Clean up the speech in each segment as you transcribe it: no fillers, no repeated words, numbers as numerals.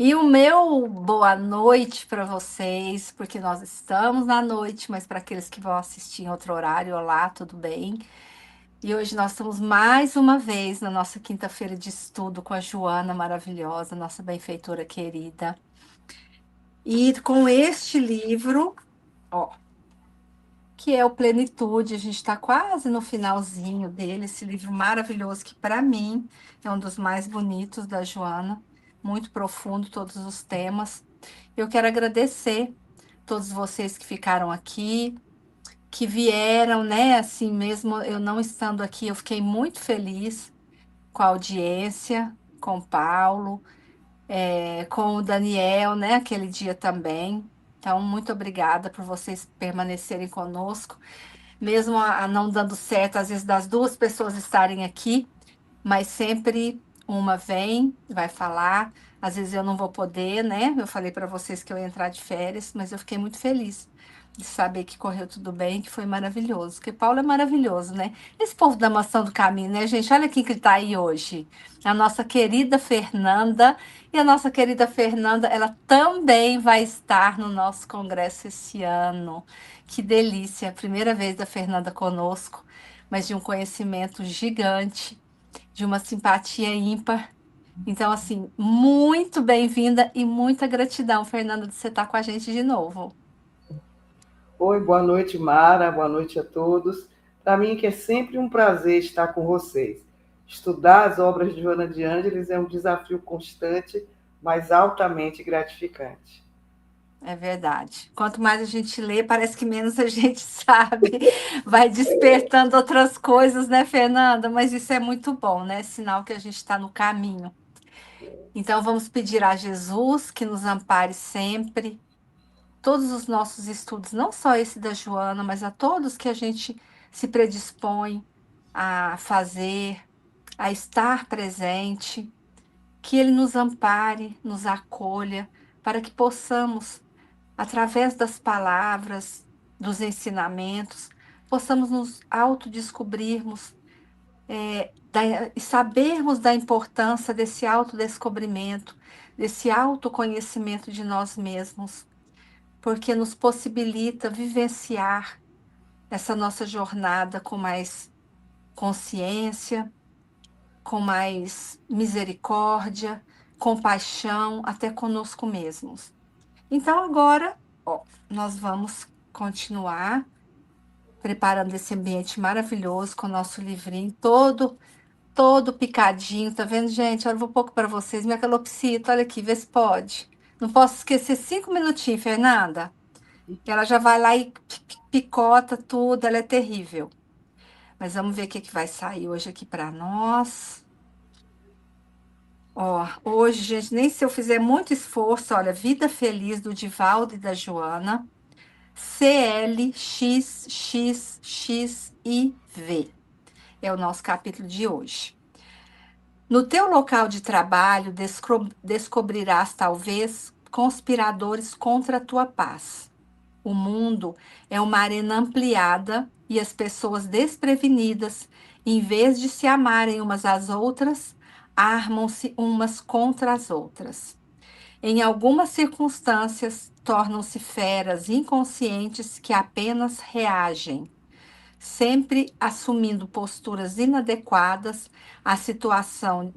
E o meu boa noite para vocês, porque nós estamos na noite, mas para aqueles que vão assistir em outro horário, olá, tudo bem? E hoje nós estamos mais uma vez na nossa quinta-feira de estudo com a Joana maravilhosa, nossa benfeitora querida. E com este livro, ó, que é o Plenitude, a gente está quase no finalzinho dele, esse livro maravilhoso que para mim é um dos mais bonitos da Joana, muito profundo todos os temas. Eu quero agradecer todos vocês que ficaram aqui, que vieram, né? Assim mesmo, eu não estando aqui, eu fiquei muito feliz com a audiência, com o Paulo, com o Daniel, né? Aquele dia também. Então, muito obrigada por vocês permanecerem conosco, mesmo a não dando certo, às vezes, das duas pessoas estarem aqui, mas sempre uma vem, vai falar. Às vezes eu não vou poder, né? Eu falei para vocês que eu ia entrar de férias, mas eu fiquei muito feliz de saber que correu tudo bem, que foi maravilhoso. Porque Paulo é maravilhoso, né? Esse povo da Maçã do Caminho, né, gente? Olha quem que está aí hoje. A nossa querida Fernanda. E a nossa querida Fernanda, ela também vai estar no nosso congresso esse ano. Que delícia! Primeira vez da Fernanda conosco, mas de um conhecimento gigante, de uma simpatia ímpar. Então, assim, muito bem-vinda e muita gratidão, Fernanda, de você estar com a gente de novo. Oi, boa noite, Mara, boa noite a todos. Para mim que é sempre um prazer estar com vocês. Estudar as obras de Joana de Ângeles é um desafio constante, mas altamente gratificante. É verdade. Quanto mais a gente lê, parece que menos a gente sabe. Vai despertando outras coisas, né, Fernanda? Mas isso é muito bom, né? Sinal que a gente está no caminho. Então, vamos pedir a Jesus que nos ampare sempre. Todos os nossos estudos, não só esse da Joana, mas a todos que a gente se predispõe a fazer, a estar presente, que Ele nos ampare, nos acolha, para que possamos, através das palavras, dos ensinamentos, possamos nos autodescobrirmos, e sabermos da importância desse autodescobrimento, desse autoconhecimento de nós mesmos, porque nos possibilita vivenciar essa nossa jornada com mais consciência, com mais misericórdia, compaixão, até conosco mesmos. Então, agora, ó, nós vamos continuar preparando esse ambiente maravilhoso com o nosso livrinho todo picadinho, tá vendo, gente? Olha, eu vou pôr para vocês, minha calopsita, olha aqui, vê se pode. Não posso esquecer 5 minutinhos, Fernanda. Ela já vai lá e picota tudo, ela é terrível. Mas vamos ver o que que vai sair hoje aqui para nós. Ó, hoje, gente, nem se eu fizer muito esforço, olha, Vida Feliz do Divaldo e da Joana, CLXXXIV. É o nosso capítulo de hoje. No teu local de trabalho, descobrirás, talvez, conspiradores contra a tua paz. O mundo é uma arena ampliada e as pessoas desprevenidas, em vez de se amarem umas às outras, armam-se umas contra as outras. Em algumas circunstâncias, tornam-se feras inconscientes que apenas reagem, sempre assumindo posturas inadequadas à situação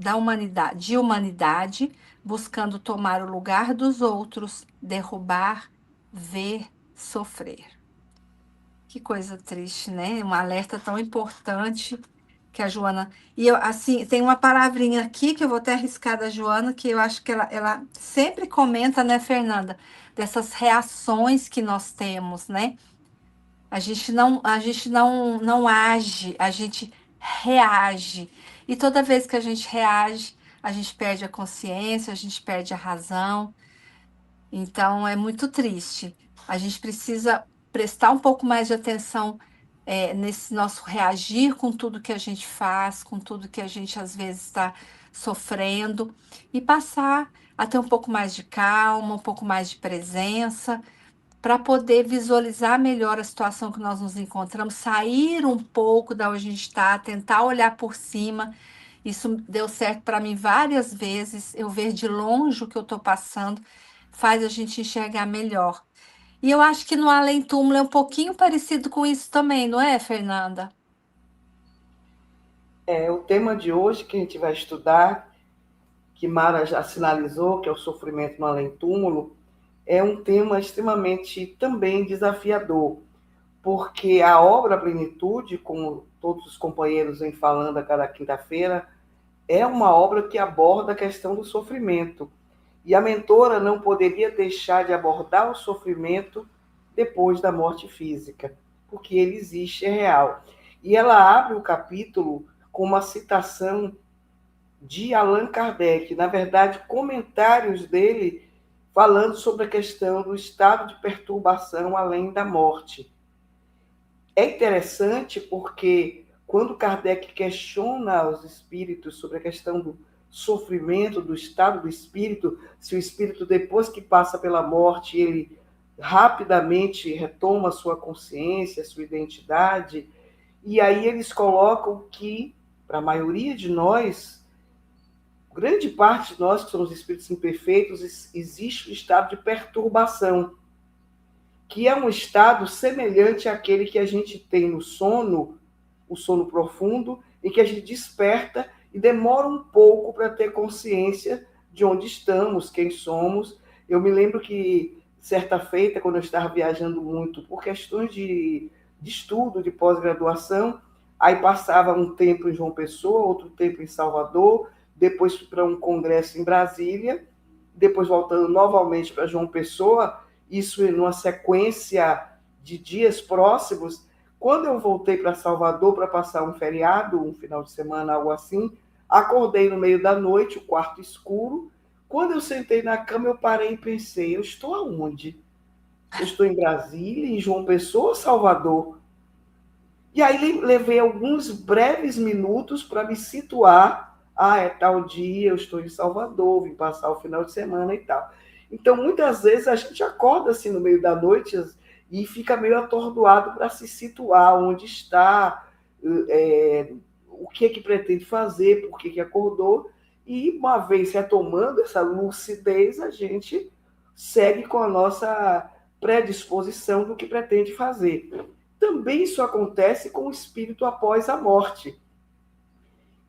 de humanidade, buscando tomar o lugar dos outros, derrubar, ver, sofrer. Que coisa triste, né? Um alerta tão importante que a Joana. E eu, assim, tem uma palavrinha aqui que eu vou até arriscar da Joana, que eu acho que ela sempre comenta, né, Fernanda, dessas reações que nós temos, né? A gente não age, a gente reage. E toda vez que a gente reage, a gente perde a consciência, a gente perde a razão. Então é muito triste. A gente precisa prestar um pouco mais de atenção nesse nosso reagir com tudo que a gente faz, com tudo que a gente às vezes está sofrendo, e passar a ter um pouco mais de calma, um pouco mais de presença para poder visualizar melhor a situação que nós nos encontramos, sair um pouco da onde a gente está, tentar olhar por cima Isso deu certo para mim várias vezes. Eu ver de longe o que eu estou passando faz a gente enxergar melhor. E eu acho que no Além Túmulo é um pouquinho parecido com isso também, não é, Fernanda? O tema de hoje que a gente vai estudar, que Mara já sinalizou, que é o sofrimento no além-túmulo, é um tema extremamente também desafiador, porque a obra Plenitude, como todos os companheiros vêm falando a cada quinta-feira, é uma obra que aborda a questão do sofrimento. E a mentora não poderia deixar de abordar o sofrimento depois da morte física, porque ele existe, é real. E ela abre o capítulo com uma citação de Allan Kardec, na verdade, comentários dele falando sobre a questão do estado de perturbação além da morte. É interessante porque quando Kardec questiona os espíritos sobre a questão do sofrimento, do estado do espírito, se o espírito, depois que passa pela morte, ele rapidamente retoma sua consciência, sua identidade, e aí eles colocam que, para a maioria de nós, grande parte de nós que somos espíritos imperfeitos, existe um estado de perturbação, que é um estado semelhante àquele que a gente tem no sono, o sono profundo, e que a gente desperta e demora um pouco para ter consciência de onde estamos, quem somos. Eu me lembro que, certa feita, quando eu estava viajando muito por questões de estudo, de pós-graduação, aí passava um tempo em João Pessoa, outro tempo em Salvador, depois fui para um congresso em Brasília, depois voltando novamente para João Pessoa, isso numa sequência de dias próximos. Quando eu voltei para Salvador para passar um feriado, um final de semana, algo assim, acordei no meio da noite, o quarto escuro. Quando eu sentei na cama, eu parei e pensei, eu estou aonde? Eu estou em Brasília, em João Pessoa, Salvador? E aí levei alguns breves minutos para me situar. Ah, é tal dia, eu estou em Salvador, vim passar o final de semana e tal. Então, muitas vezes a gente acorda assim no meio da noite e fica meio atordoado para se situar onde está, o que é que pretende fazer, por que acordou. E uma vez retomando essa lucidez, a gente segue com a nossa predisposição do que pretende fazer. Também isso acontece com o espírito após a morte.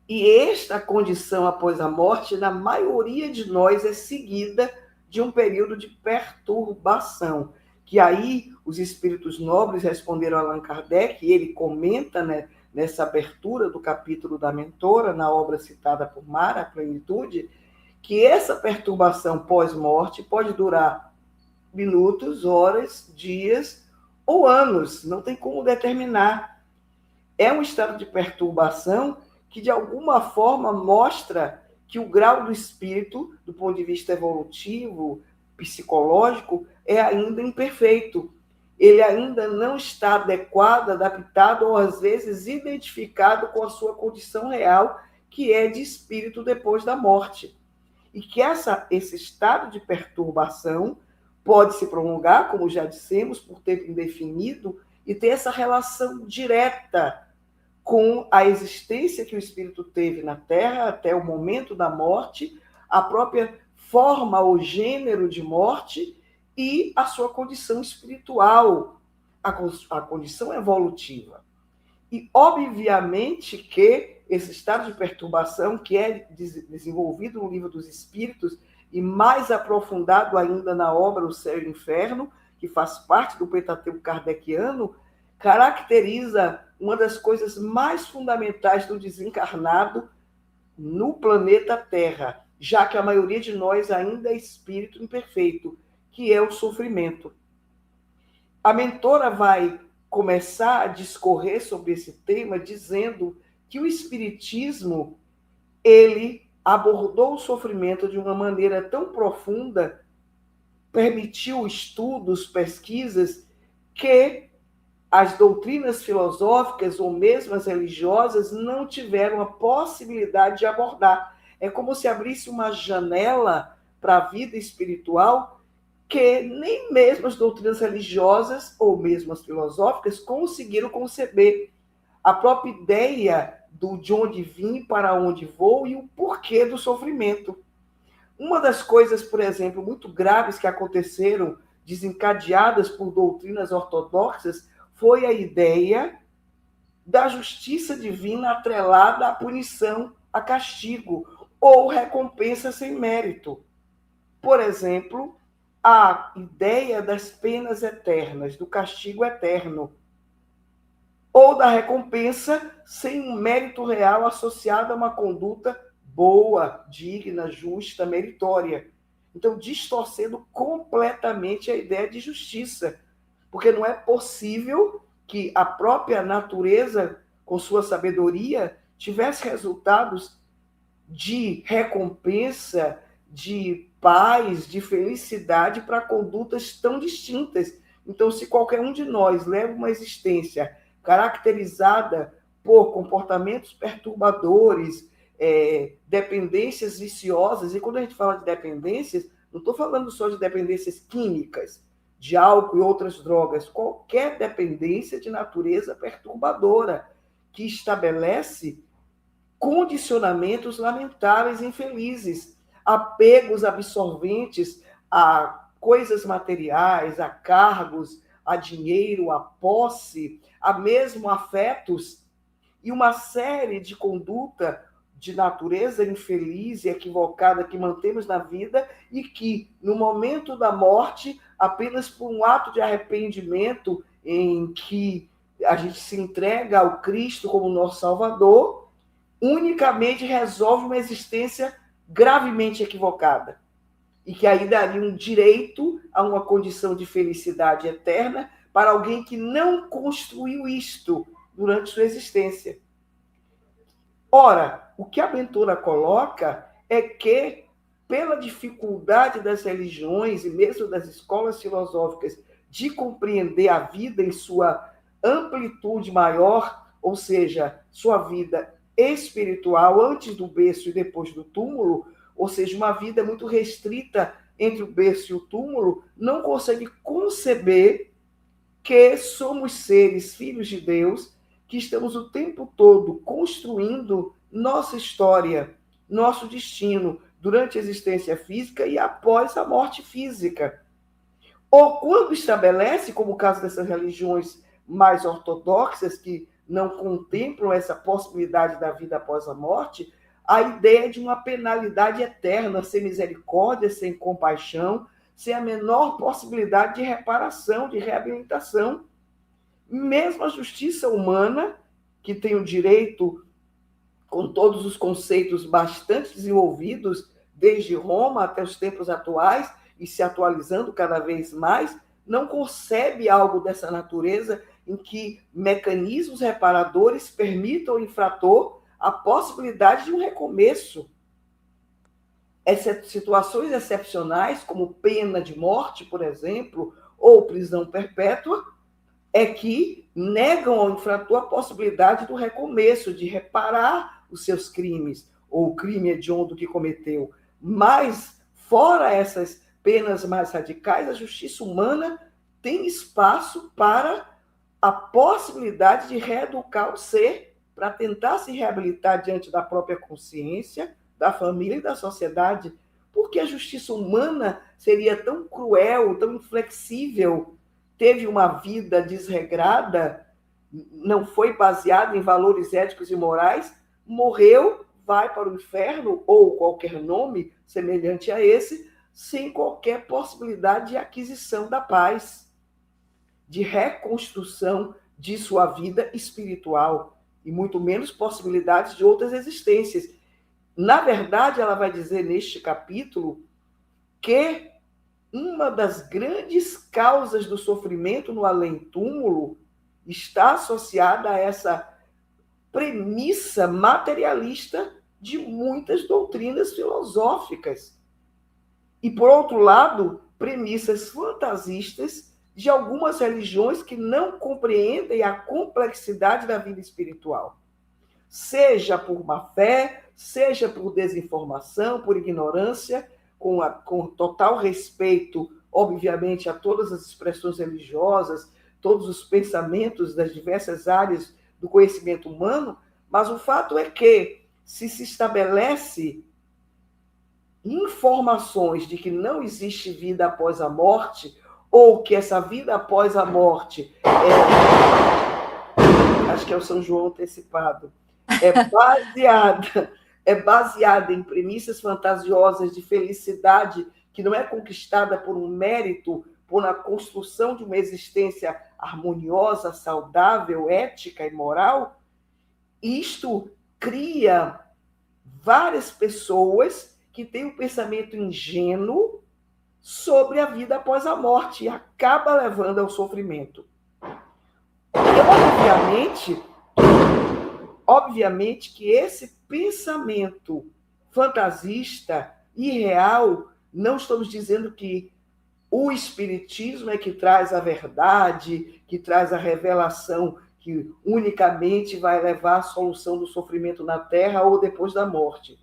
E esta condição após a morte, na maioria de nós, é seguida de um período de perturbação. Que aí os espíritos nobres responderam a Allan Kardec, e ele comenta, né, nessa abertura do capítulo da mentora, na obra citada por Mara, a Plenitude, que essa perturbação pós-morte pode durar minutos, horas, dias ou anos, não tem como determinar. É um estado de perturbação que, de alguma forma, mostra que o grau do espírito, do ponto de vista evolutivo, psicológico, é ainda imperfeito. Ele ainda não está adequado, adaptado ou, às vezes, identificado com a sua condição real, que é de espírito depois da morte. E que esse estado de perturbação pode se prolongar, como já dissemos, por tempo indefinido, e ter essa relação direta com a existência que o espírito teve na Terra até o momento da morte, a própria forma ou gênero de morte e a sua condição espiritual, a condição evolutiva. E, obviamente, que esse estado de perturbação, que é desenvolvido no Livro dos Espíritos e mais aprofundado ainda na obra O Céu e o Inferno, que faz parte do Pentateuco kardeciano, caracteriza uma das coisas mais fundamentais do desencarnado no planeta Terra, já que a maioria de nós ainda é espírito imperfeito, que é o sofrimento. A mentora vai começar a discorrer sobre esse tema dizendo que o espiritismo, ele abordou o sofrimento de uma maneira tão profunda, permitiu estudos, pesquisas, que as doutrinas filosóficas ou mesmo as religiosas não tiveram a possibilidade de abordar. É como se abrisse uma janela para a vida espiritual que nem mesmo as doutrinas religiosas ou mesmo as filosóficas conseguiram conceber. A própria ideia de onde vim, para onde vou e o porquê do sofrimento. Uma das coisas, por exemplo, muito graves que aconteceram, desencadeadas por doutrinas ortodoxas, foi a ideia da justiça divina atrelada à punição, a castigo, ou recompensa sem mérito. Por exemplo, a ideia das penas eternas, do castigo eterno, ou da recompensa sem um mérito real associado a uma conduta boa, digna, justa, meritória. Então, distorcendo completamente a ideia de justiça, porque não é possível que a própria natureza, com sua sabedoria, tivesse resultados de recompensa, de paz, de felicidade para condutas tão distintas. Então, se qualquer um de nós leva uma existência caracterizada por comportamentos perturbadores, dependências viciosas, e quando a gente fala de dependências, não estou falando só de dependências químicas, de álcool e outras drogas, qualquer dependência de natureza perturbadora que estabelece condicionamentos lamentáveis e infelizes, apegos absorventes a coisas materiais, a cargos, a dinheiro, a posse, a mesmo afetos, e uma série de conduta de natureza infeliz e equivocada que mantemos na vida e que, no momento da morte, apenas por um ato de arrependimento em que a gente se entrega ao Cristo como nosso Salvador, unicamente resolve uma existência gravemente equivocada e que aí daria um direito a uma condição de felicidade eterna para alguém que não construiu isto durante sua existência. Ora, o que a mentora coloca é que, pela dificuldade das religiões e mesmo das escolas filosóficas de compreender a vida em sua amplitude maior, ou seja, sua vida espiritual antes do berço e depois do túmulo, ou seja, uma vida muito restrita entre o berço e o túmulo, não consegue conceber que somos seres, filhos de Deus, que estamos o tempo todo construindo nossa história, nosso destino, durante a existência física e após a morte física. Ou quando estabelece, como o caso dessas religiões mais ortodoxas, que não contemplam essa possibilidade da vida após a morte, a ideia de uma penalidade eterna, sem misericórdia, sem compaixão, sem a menor possibilidade de reparação, de reabilitação. Mesmo a justiça humana, que tem o direito, com todos os conceitos bastante desenvolvidos, desde Roma até os tempos atuais, e se atualizando cada vez mais, não concebe algo dessa natureza em que mecanismos reparadores permitam ao infrator a possibilidade de um recomeço. Essas situações excepcionais, como pena de morte, por exemplo, ou prisão perpétua, é que negam ao infrator a possibilidade do recomeço, de reparar os seus crimes, ou o crime hediondo que cometeu. Mas, fora essas penas mais radicais, a justiça humana tem espaço para a possibilidade de reeducar o ser, para tentar se reabilitar diante da própria consciência, da família e da sociedade. Porque a justiça humana seria tão cruel, tão inflexível, teve uma vida desregrada, não foi baseada em valores éticos e morais, morreu, vai para o inferno, ou qualquer nome semelhante a esse, sem qualquer possibilidade de aquisição da paz, de reconstrução de sua vida espiritual, e muito menos possibilidades de outras existências. Na verdade, ela vai dizer neste capítulo que uma das grandes causas do sofrimento no além-túmulo está associada a essa premissa materialista de muitas doutrinas filosóficas. E, por outro lado, premissas fantasistas de algumas religiões que não compreendem a complexidade da vida espiritual. Seja por má fé, seja por desinformação, por ignorância, com total respeito, obviamente, a todas as expressões religiosas, todos os pensamentos das diversas áreas do conhecimento humano, Mas o fato é que, se estabelece informações de que não existe vida após a morte, ou que essa vida após a morte acho que é o São João antecipado, é baseada em premissas fantasiosas de felicidade que não é conquistada por um mérito, por uma construção de uma existência harmoniosa, saudável, ética e moral, isto cria várias pessoas que têm um pensamento ingênuo sobre a vida após a morte e acaba levando ao sofrimento. E, obviamente que esse pensamento fantasista, irreal, não estamos dizendo que o espiritismo é que traz a verdade, que traz a revelação que unicamente vai levar à solução do sofrimento na Terra ou depois da morte.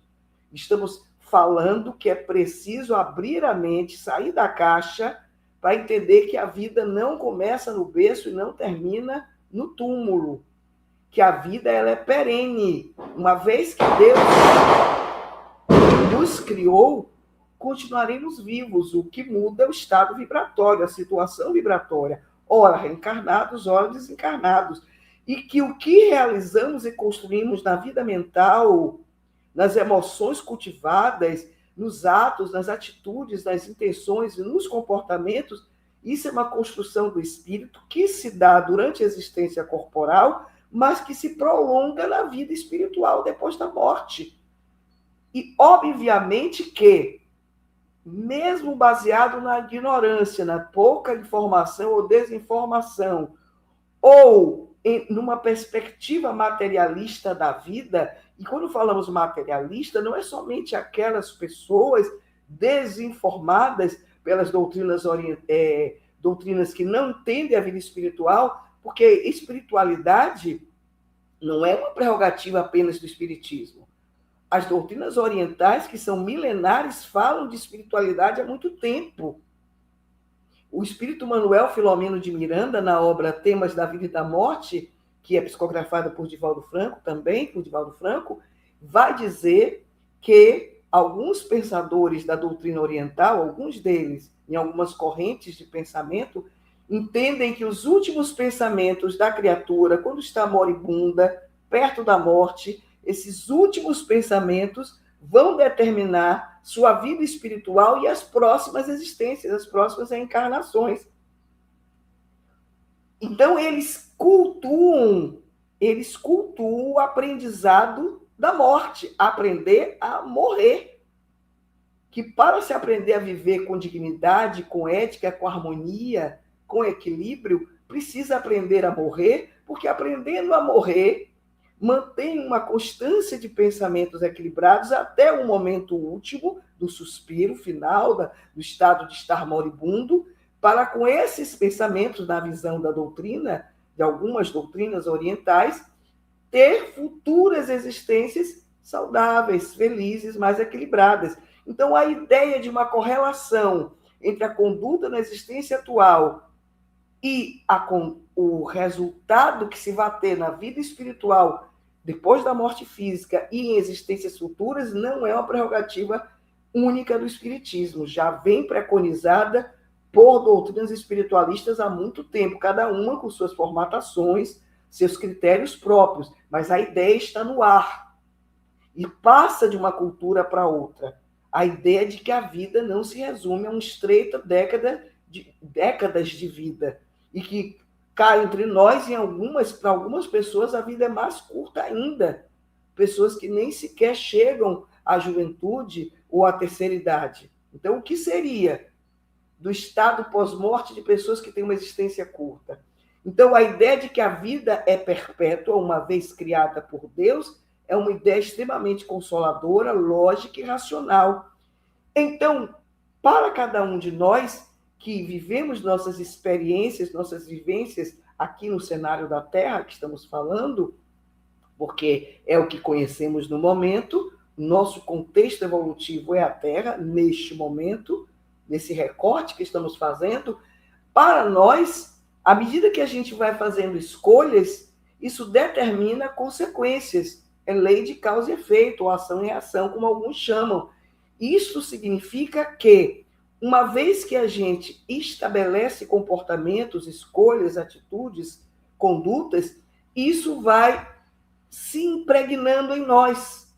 Estamos falando que é preciso abrir a mente, sair da caixa, para entender que a vida não começa no berço e não termina no túmulo. Que a vida ela é perene. Uma vez que Deus nos criou, continuaremos vivos. O que muda é o estado vibratório, a situação vibratória. Ora reencarnados, ora desencarnados. E que o que realizamos e construímos na vida mental, nas emoções cultivadas, nos atos, nas atitudes, nas intenções e nos comportamentos, isso é uma construção do espírito que se dá durante a existência corporal, mas que se prolonga na vida espiritual depois da morte. E, obviamente, que, mesmo baseado na ignorância, na pouca informação ou desinformação, ou numa perspectiva materialista da vida, e quando falamos materialista, não é somente aquelas pessoas desinformadas pelas doutrinas que não entendem a vida espiritual, porque espiritualidade não é uma prerrogativa apenas do espiritismo. As doutrinas orientais, que são milenares, falam de espiritualidade há muito tempo. O espírito Manuel Filomeno de Miranda, na obra Temas da Vida e da Morte, que é psicografada por Divaldo Franco, vai dizer que alguns pensadores da doutrina oriental, alguns deles, em algumas correntes de pensamento, entendem que os últimos pensamentos da criatura, quando está moribunda, perto da morte, esses últimos pensamentos vão determinar sua vida espiritual e as próximas existências, as próximas reencarnações. Então, eles cultuam o aprendizado da morte, aprender a morrer. Que para se aprender a viver com dignidade, com ética, com harmonia, com equilíbrio, precisa aprender a morrer, porque aprendendo a morrer, mantém uma constância de pensamentos equilibrados até o momento último do suspiro final, do estado de estar moribundo, para com esses pensamentos, na visão da doutrina, de algumas doutrinas orientais, ter futuras existências saudáveis, felizes, mais equilibradas. Então, a ideia de uma correlação entre a conduta na existência atual e o resultado que se vai ter na vida espiritual depois da morte física e em existências futuras não é uma prerrogativa única do espiritismo. Já vem preconizada por doutrinas espiritualistas há muito tempo, cada uma com suas formatações, seus critérios próprios, mas a ideia está no ar e passa de uma cultura para outra. A ideia de que a vida não se resume a uma estreita décadas de vida e que cá entre nós, para algumas pessoas, a vida é mais curta ainda. Pessoas que nem sequer chegam à juventude ou à terceira idade. Então, o que seria do estado pós-morte de pessoas que têm uma existência curta? Então, a ideia de que a vida é perpétua, uma vez criada por Deus, é uma ideia extremamente consoladora, lógica e racional. Então, para cada um de nós que vivemos nossas experiências, nossas vivências aqui no cenário da Terra que estamos falando, porque é o que conhecemos no momento, nosso contexto evolutivo é a Terra, neste momento, nesse recorte que estamos fazendo, para nós, à medida que a gente vai fazendo escolhas isso determina consequências. É lei de causa e efeito, ou ação e reação, como alguns chamam. Isso significa que, uma vez que a gente estabelece comportamentos, escolhas, atitudes, condutas, isso vai se impregnando em nós,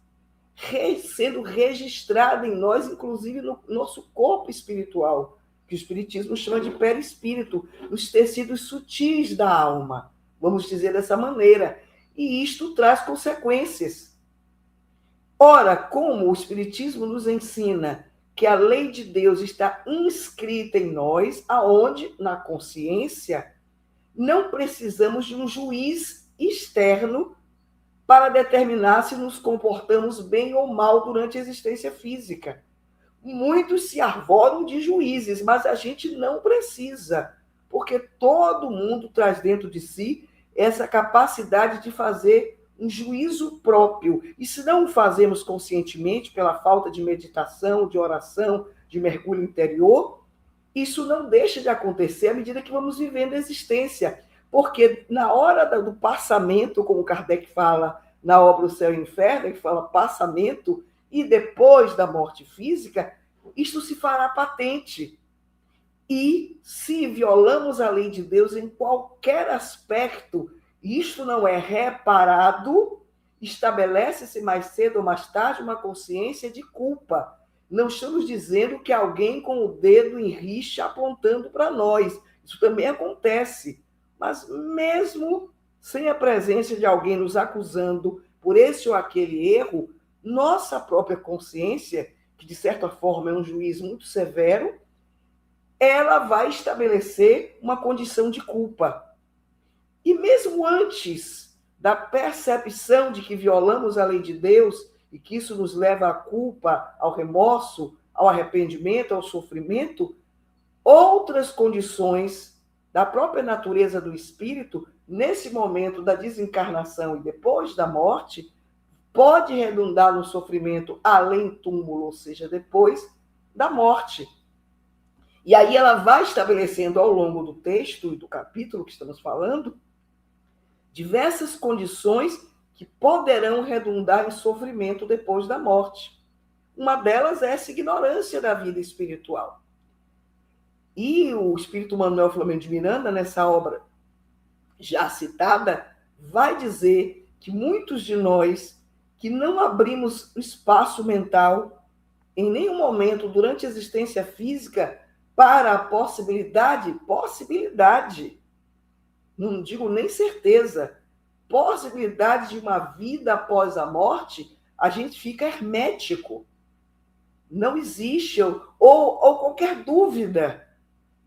sendo registrado em nós, inclusive no nosso corpo espiritual, que o Espiritismo chama de perispírito, nos tecidos sutis da alma, vamos dizer dessa maneira. E isto traz consequências. Ora, como o Espiritismo nos ensina que a lei de Deus está inscrita em nós, aonde, na consciência, não precisamos de um juiz externo para determinar se nos comportamos bem ou mal durante a existência física. Muitos se arvoram de juízes, mas a gente não precisa, porque todo mundo traz dentro de si essa capacidade de fazer um juízo próprio. E se não o fazemos conscientemente, pela falta de meditação, de oração, de mergulho interior, isso não deixa de acontecer à medida que vamos vivendo a existência. Porque na hora do passamento, como Kardec fala na obra O Céu e o Inferno, ele fala passamento, e depois da morte física, isto se fará patente. E se violamos a lei de Deus em qualquer aspecto, isto não é reparado, estabelece-se mais cedo ou mais tarde uma consciência de culpa. Não estamos dizendo que alguém com o dedo em rixa apontando para nós. Isso também acontece. Mas mesmo sem a presença de alguém nos acusando por esse ou aquele erro, nossa própria consciência, que de certa forma é um juiz muito severo, ela vai estabelecer uma condição de culpa. E mesmo antes da percepção de que violamos a lei de Deus e que isso nos leva à culpa, ao remorso, ao arrependimento, ao sofrimento, outras condições da própria natureza do espírito, nesse momento da desencarnação e depois da morte, pode redundar no sofrimento além túmulo, ou seja, depois da morte. E aí ela vai estabelecendo ao longo do texto e do capítulo que estamos falando, diversas condições que poderão redundar em sofrimento depois da morte. Uma delas é essa ignorância da vida espiritual. E o Espírito Manuel Flamengo de Miranda, nessa obra já citada, vai dizer que muitos de nós que não abrimos espaço mental em nenhum momento durante a existência física para a possibilidade, não digo nem certeza, possibilidade de uma vida após a morte, a gente fica hermético. Não existe, ou qualquer dúvida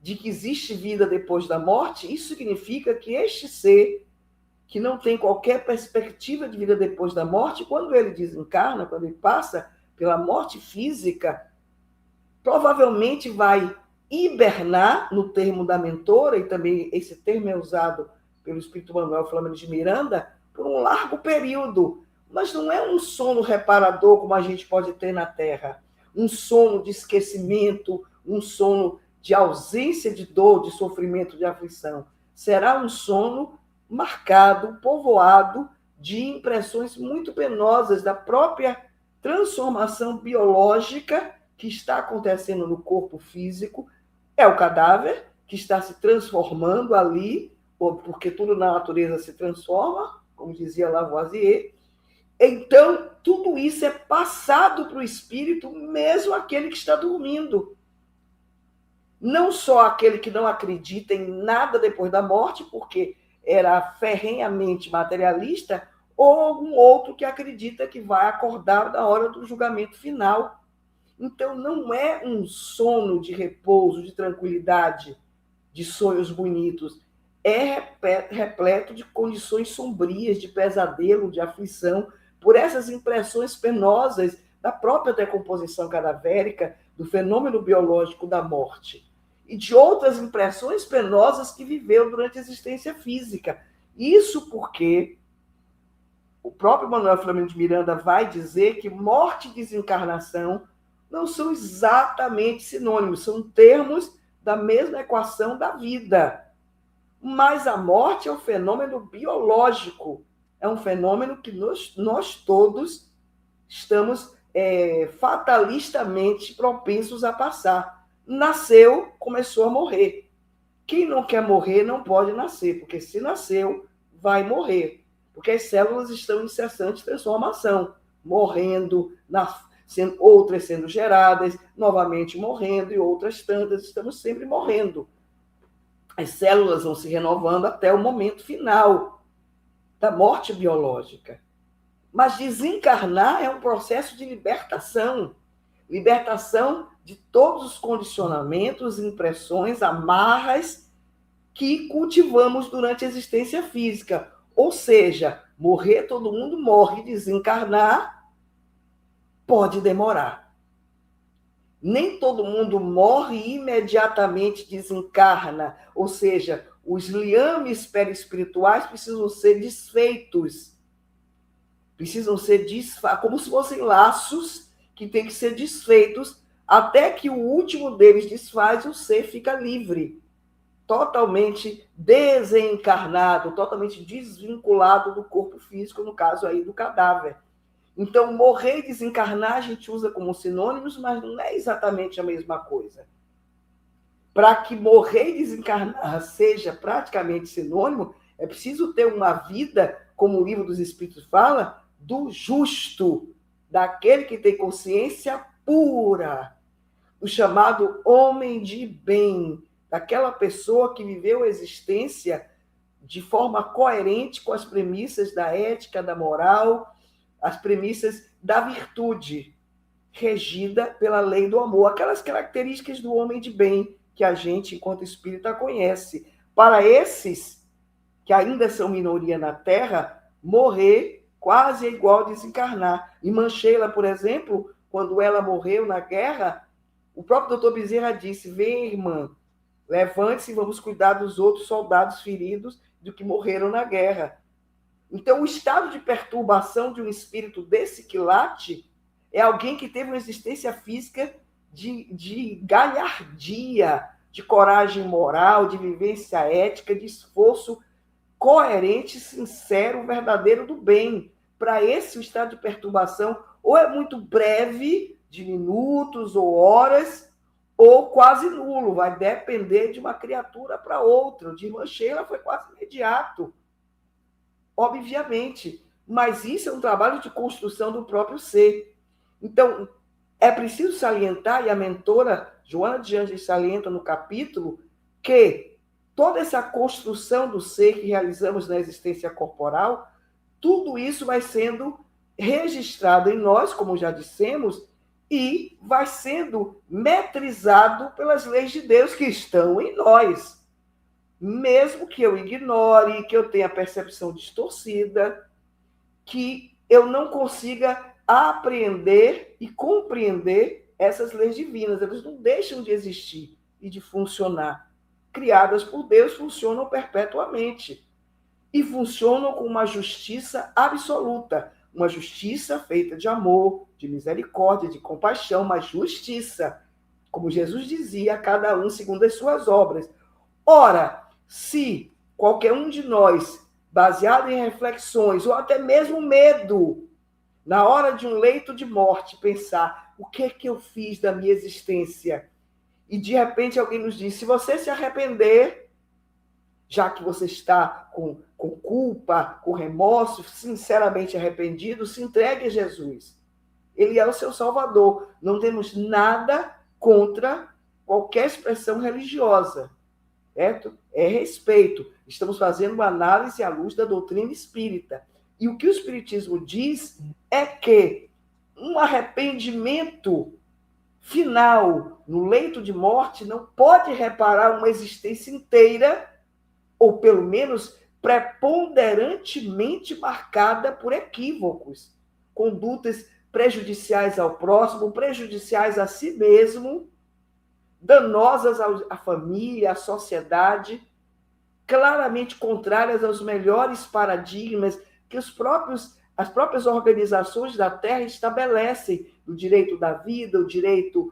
de que existe vida depois da morte, isso significa que este ser, que não tem qualquer perspectiva de vida depois da morte, quando ele desencarna, quando ele passa pela morte física, provavelmente vai hibernar, no termo da mentora, e também esse termo é usado pelo Espírito Manuel Flamengo de Miranda, por um largo período. Mas não é um sono reparador como a gente pode ter na Terra, um sono de esquecimento, um sono de ausência de dor, de sofrimento, de aflição. Será um sono marcado, povoado de impressões muito penosas da própria transformação biológica que está acontecendo no corpo físico. É o cadáver que está se transformando ali, porque tudo na natureza se transforma, como dizia Lavoisier. Então, tudo isso é passado para o espírito, mesmo aquele que está dormindo. Não só aquele que não acredita em nada depois da morte, porque era ferrenhamente materialista, ou algum outro que acredita que vai acordar na hora do julgamento final. Então, não é um sono de repouso, de tranquilidade, de sonhos bonitos. É repleto de condições sombrias, de pesadelo, de aflição, por essas impressões penosas da própria decomposição cadavérica, do fenômeno biológico da morte, e de outras impressões penosas que viveu durante a existência física. Isso porque o próprio Manuel Flamengo de Miranda vai dizer que morte e desencarnação não são exatamente sinônimos, são termos da mesma equação da vida. Mas a morte é um fenômeno biológico, é um fenômeno que nós todos estamos fatalistamente propensos a passar. Nasceu, começou a morrer. Quem não quer morrer não pode nascer, porque se nasceu, vai morrer. Porque as células estão em incessante transformação, morrendo, outras sendo geradas, novamente morrendo, e outras tantas, estamos sempre morrendo. As células vão se renovando até o momento final da morte biológica. Mas desencarnar é um processo de libertação. Libertação de todos os condicionamentos, impressões, amarras que cultivamos durante a existência física. Ou seja, morrer, todo mundo morre, desencarnar pode demorar. Nem todo mundo morre e imediatamente desencarna. Ou seja, os liames perispirituais precisam ser desfeitos. Precisam ser como se fossem laços que têm que ser desfeitos até que o último deles desfaz e o ser fica livre, totalmente desencarnado, totalmente desvinculado do corpo físico, no caso aí do cadáver. Então, morrer e desencarnar a gente usa como sinônimos, mas não é exatamente a mesma coisa. Para que morrer e desencarnar seja praticamente sinônimo, é preciso ter uma vida, como o Livro dos Espíritos fala, do justo, daquele que tem consciência pura, o chamado homem de bem, daquela pessoa que viveu a existência de forma coerente com as premissas da ética, da moral, as premissas da virtude, regida pela lei do amor, aquelas características do homem de bem que a gente, enquanto espírita, conhece. Para esses, que ainda são minoria na Terra, morrer quase é igual a desencarnar. E Mancheila, por exemplo, quando ela morreu na guerra, o próprio doutor Bezerra disse: vem, irmã, levante-se e vamos cuidar dos outros soldados feridos do que morreram na guerra. Então, o estado de perturbação de um espírito desse quilate é alguém que teve uma existência física de galhardia, de coragem moral, de vivência ética, de esforço coerente, sincero, verdadeiro do bem. Para esse, o estado de perturbação ou é muito breve, de minutos ou horas, ou quase nulo, vai depender de uma criatura para outra. O de irmã Sheila foi quase imediato, obviamente, mas isso é um trabalho de construção do próprio ser. Então, é preciso salientar, e a mentora Joana de Ângeles salienta no capítulo, que toda essa construção do ser que realizamos na existência corporal, tudo isso vai sendo registrado em nós, como já dissemos, e vai sendo metrizado pelas leis de Deus que estão em nós. Mesmo que eu ignore, que eu tenha percepção distorcida, que eu não consiga apreender e compreender essas leis divinas. Elas não deixam de existir e de funcionar. Criadas por Deus, funcionam perpetuamente. E funcionam com uma justiça absoluta. Uma justiça feita de amor, de misericórdia, de compaixão, mas justiça. Como Jesus dizia, a cada um segundo as suas obras. Ora, se qualquer um de nós, baseado em reflexões, ou até mesmo medo, na hora de um leito de morte, pensar: o que é que eu fiz da minha existência? E de repente alguém nos diz: se você se arrepender, já que você está com culpa, com remorso, sinceramente arrependido, se entregue a Jesus. Ele é o seu Salvador. Não temos nada contra qualquer expressão religiosa. Certo? É respeito. Estamos fazendo uma análise à luz da doutrina espírita. E o que o Espiritismo diz é que um arrependimento final no leito de morte não pode reparar uma existência inteira, ou pelo menos preponderantemente marcada por equívocos, condutas prejudiciais ao próximo, prejudiciais a si mesmo, danosas à família, à sociedade, claramente contrárias aos melhores paradigmas que as próprias organizações da Terra estabelecem, o direito da vida, o direito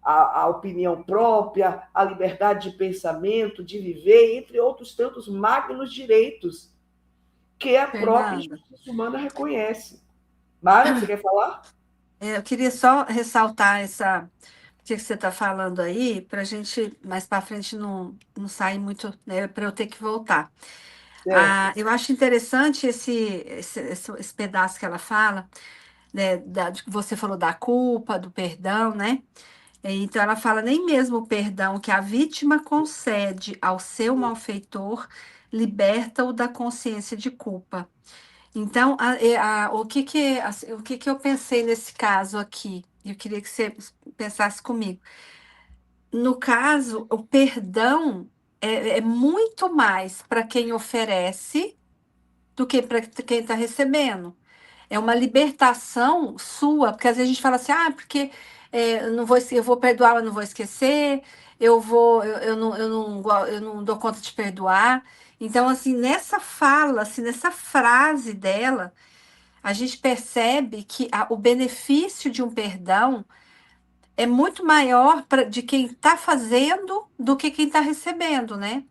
a opinião própria, a liberdade de pensamento, de viver, entre outros tantos magnos direitos que a própria Fernanda, justiça humana reconhece. Mara, você quer falar? eu queria só ressaltar que você está falando aí, para a gente mais para frente não sair muito, né, para eu ter que voltar. Certo. Eu acho interessante esse pedaço que ela fala, né, que você falou da culpa, do perdão, né? Então ela fala, nem mesmo o perdão que a vítima concede ao seu malfeitor liberta-o da consciência de culpa. Então, o que que eu pensei nesse caso aqui? Eu queria que você pensasse comigo. No caso, o perdão é muito mais para quem oferece do que para quem está recebendo. É uma libertação sua, porque às vezes a gente fala assim, porque eu vou perdoar, mas não vou esquecer, eu não dou conta de perdoar. Então, assim, nessa fala, assim, nessa frase dela, a gente percebe que o benefício de um perdão é muito maior de quem está fazendo do que quem está recebendo, né?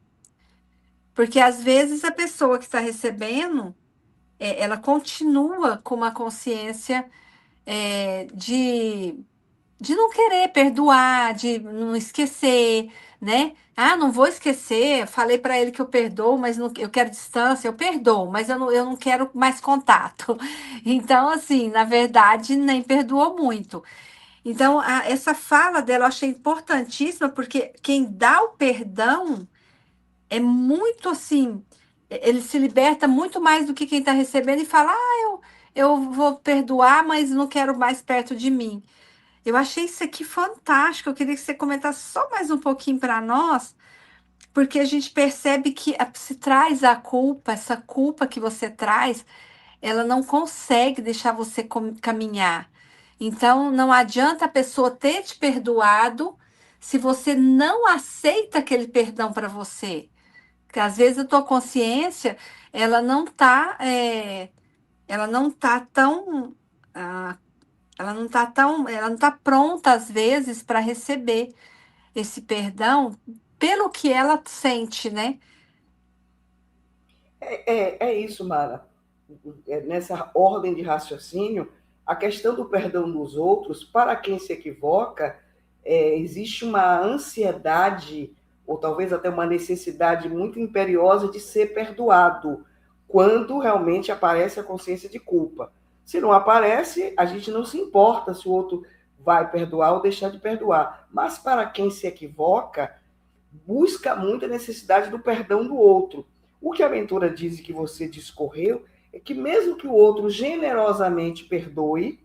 Porque às vezes a pessoa que está recebendo, ela continua com uma consciência de não querer perdoar, de não esquecer, né? Não vou esquecer. Falei para ele que eu perdoo, mas eu quero distância. Eu perdoo, mas eu não quero mais contato. Então, assim, na verdade, nem perdoou muito. Então, essa fala dela eu achei importantíssima, porque quem dá o perdão é muito assim, ele se liberta muito mais do que quem está recebendo e fala: eu vou perdoar, mas não quero mais perto de mim. Eu achei isso aqui fantástico. Eu queria que você comentasse só mais um pouquinho para nós, porque a gente percebe que se traz a culpa, essa culpa que você traz, ela não consegue deixar você caminhar. Então, não adianta a pessoa ter te perdoado se você não aceita aquele perdão para você. Porque às vezes a tua consciência, ela não tá, ela não tá tão, ah, ela não tá pronta às vezes para receber esse perdão pelo que ela sente, né? É isso, Mara. Nessa ordem de raciocínio, a questão do perdão dos outros, para quem se equivoca, existe uma ansiedade, ou talvez até uma necessidade muito imperiosa de ser perdoado, quando realmente aparece a consciência de culpa. Se não aparece, a gente não se importa se o outro vai perdoar ou deixar de perdoar. Mas para quem se equivoca, busca muito a necessidade do perdão do outro. O que a Ventura diz e que você discorreu é que mesmo que o outro generosamente perdoe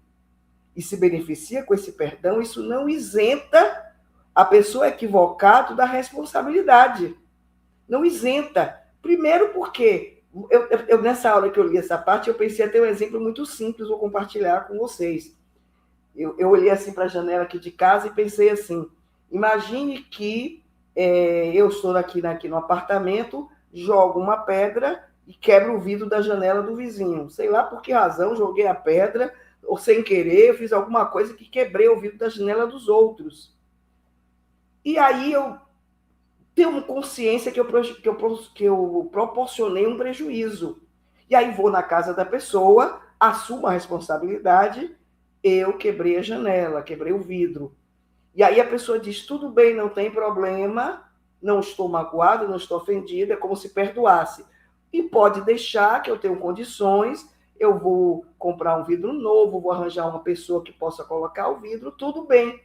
e se beneficia com esse perdão, isso não isenta a pessoa equivocada da responsabilidade. Não isenta. Primeiro porque nessa hora que eu li essa parte, eu pensei até um exemplo muito simples, vou compartilhar com vocês. Eu olhei assim para a janela aqui de casa e pensei assim, imagine que eu estou aqui no apartamento, jogo uma pedra e quebro o vidro da janela do vizinho. Sei lá por que razão, joguei a pedra, ou sem querer, fiz alguma coisa que quebrei o vidro da janela dos outros. E aí eu tenho consciência que eu proporcionei um prejuízo. E aí vou na casa da pessoa, assumo a responsabilidade, eu quebrei a janela, quebrei o vidro. E aí a pessoa diz, tudo bem, não tem problema, não estou magoada, não estou ofendida, é como se perdoasse. E pode deixar que eu tenho condições, eu vou comprar um vidro novo, vou arranjar uma pessoa que possa colocar o vidro, tudo bem.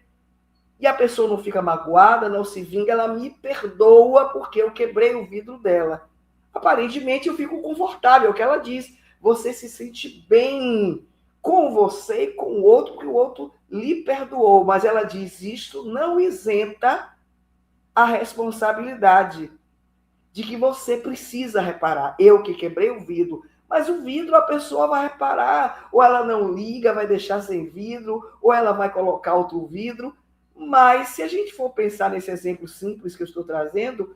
E a pessoa não fica magoada, não se vinga, ela me perdoa porque eu quebrei o vidro dela. Aparentemente eu fico confortável, é o que ela diz. Você se sente bem com você e com o outro, porque o outro lhe perdoou. Mas ela diz, isto não isenta a responsabilidade de que você precisa reparar. Eu que quebrei o vidro, mas o vidro a pessoa vai reparar, ou ela não liga, vai deixar sem vidro, ou ela vai colocar outro vidro. Mas se a gente for pensar nesse exemplo simples que eu estou trazendo,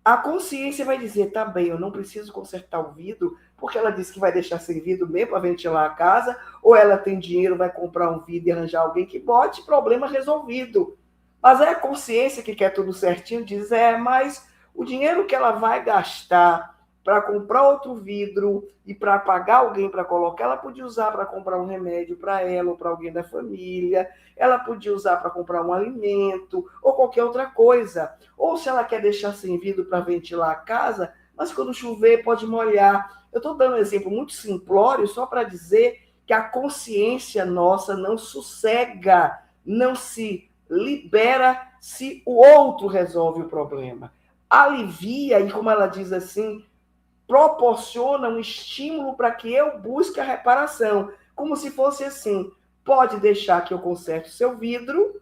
a consciência vai dizer, tá bem, eu não preciso consertar o vidro, porque ela disse que vai deixar sem vidro mesmo para ventilar a casa, ou ela tem dinheiro, vai comprar um vidro e arranjar alguém que bote, problema resolvido. Mas aí a consciência que quer tudo certinho diz, mas o dinheiro que ela vai gastar para comprar outro vidro e para pagar alguém para colocar, ela podia usar para comprar um remédio para ela ou para alguém da família, ela podia usar para comprar um alimento ou qualquer outra coisa. Ou se ela quer deixar sem vidro para ventilar a casa, mas quando chover pode molhar. Eu estou dando um exemplo muito simplório só para dizer que a consciência nossa não sossega, não se libera se o outro resolve o problema. Alivia, e como ela diz assim, proporciona um estímulo para que eu busque a reparação. Como se fosse assim, pode deixar que eu conserte o seu vidro,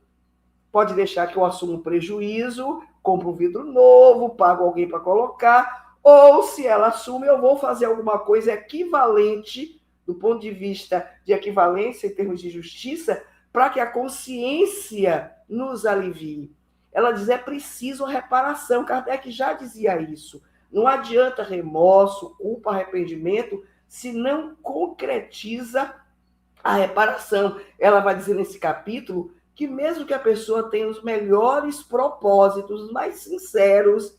pode deixar que eu assuma um prejuízo, compro um vidro novo, pago alguém para colocar, ou se ela assume, eu vou fazer alguma coisa equivalente, do ponto de vista de equivalência em termos de justiça, para que a consciência nos alivie. Ela diz, é preciso reparação. Kardec já dizia isso. Não adianta remorso, culpa, arrependimento, se não concretiza a reparação. Ela vai dizer nesse capítulo que mesmo que a pessoa tenha os melhores propósitos, os mais sinceros,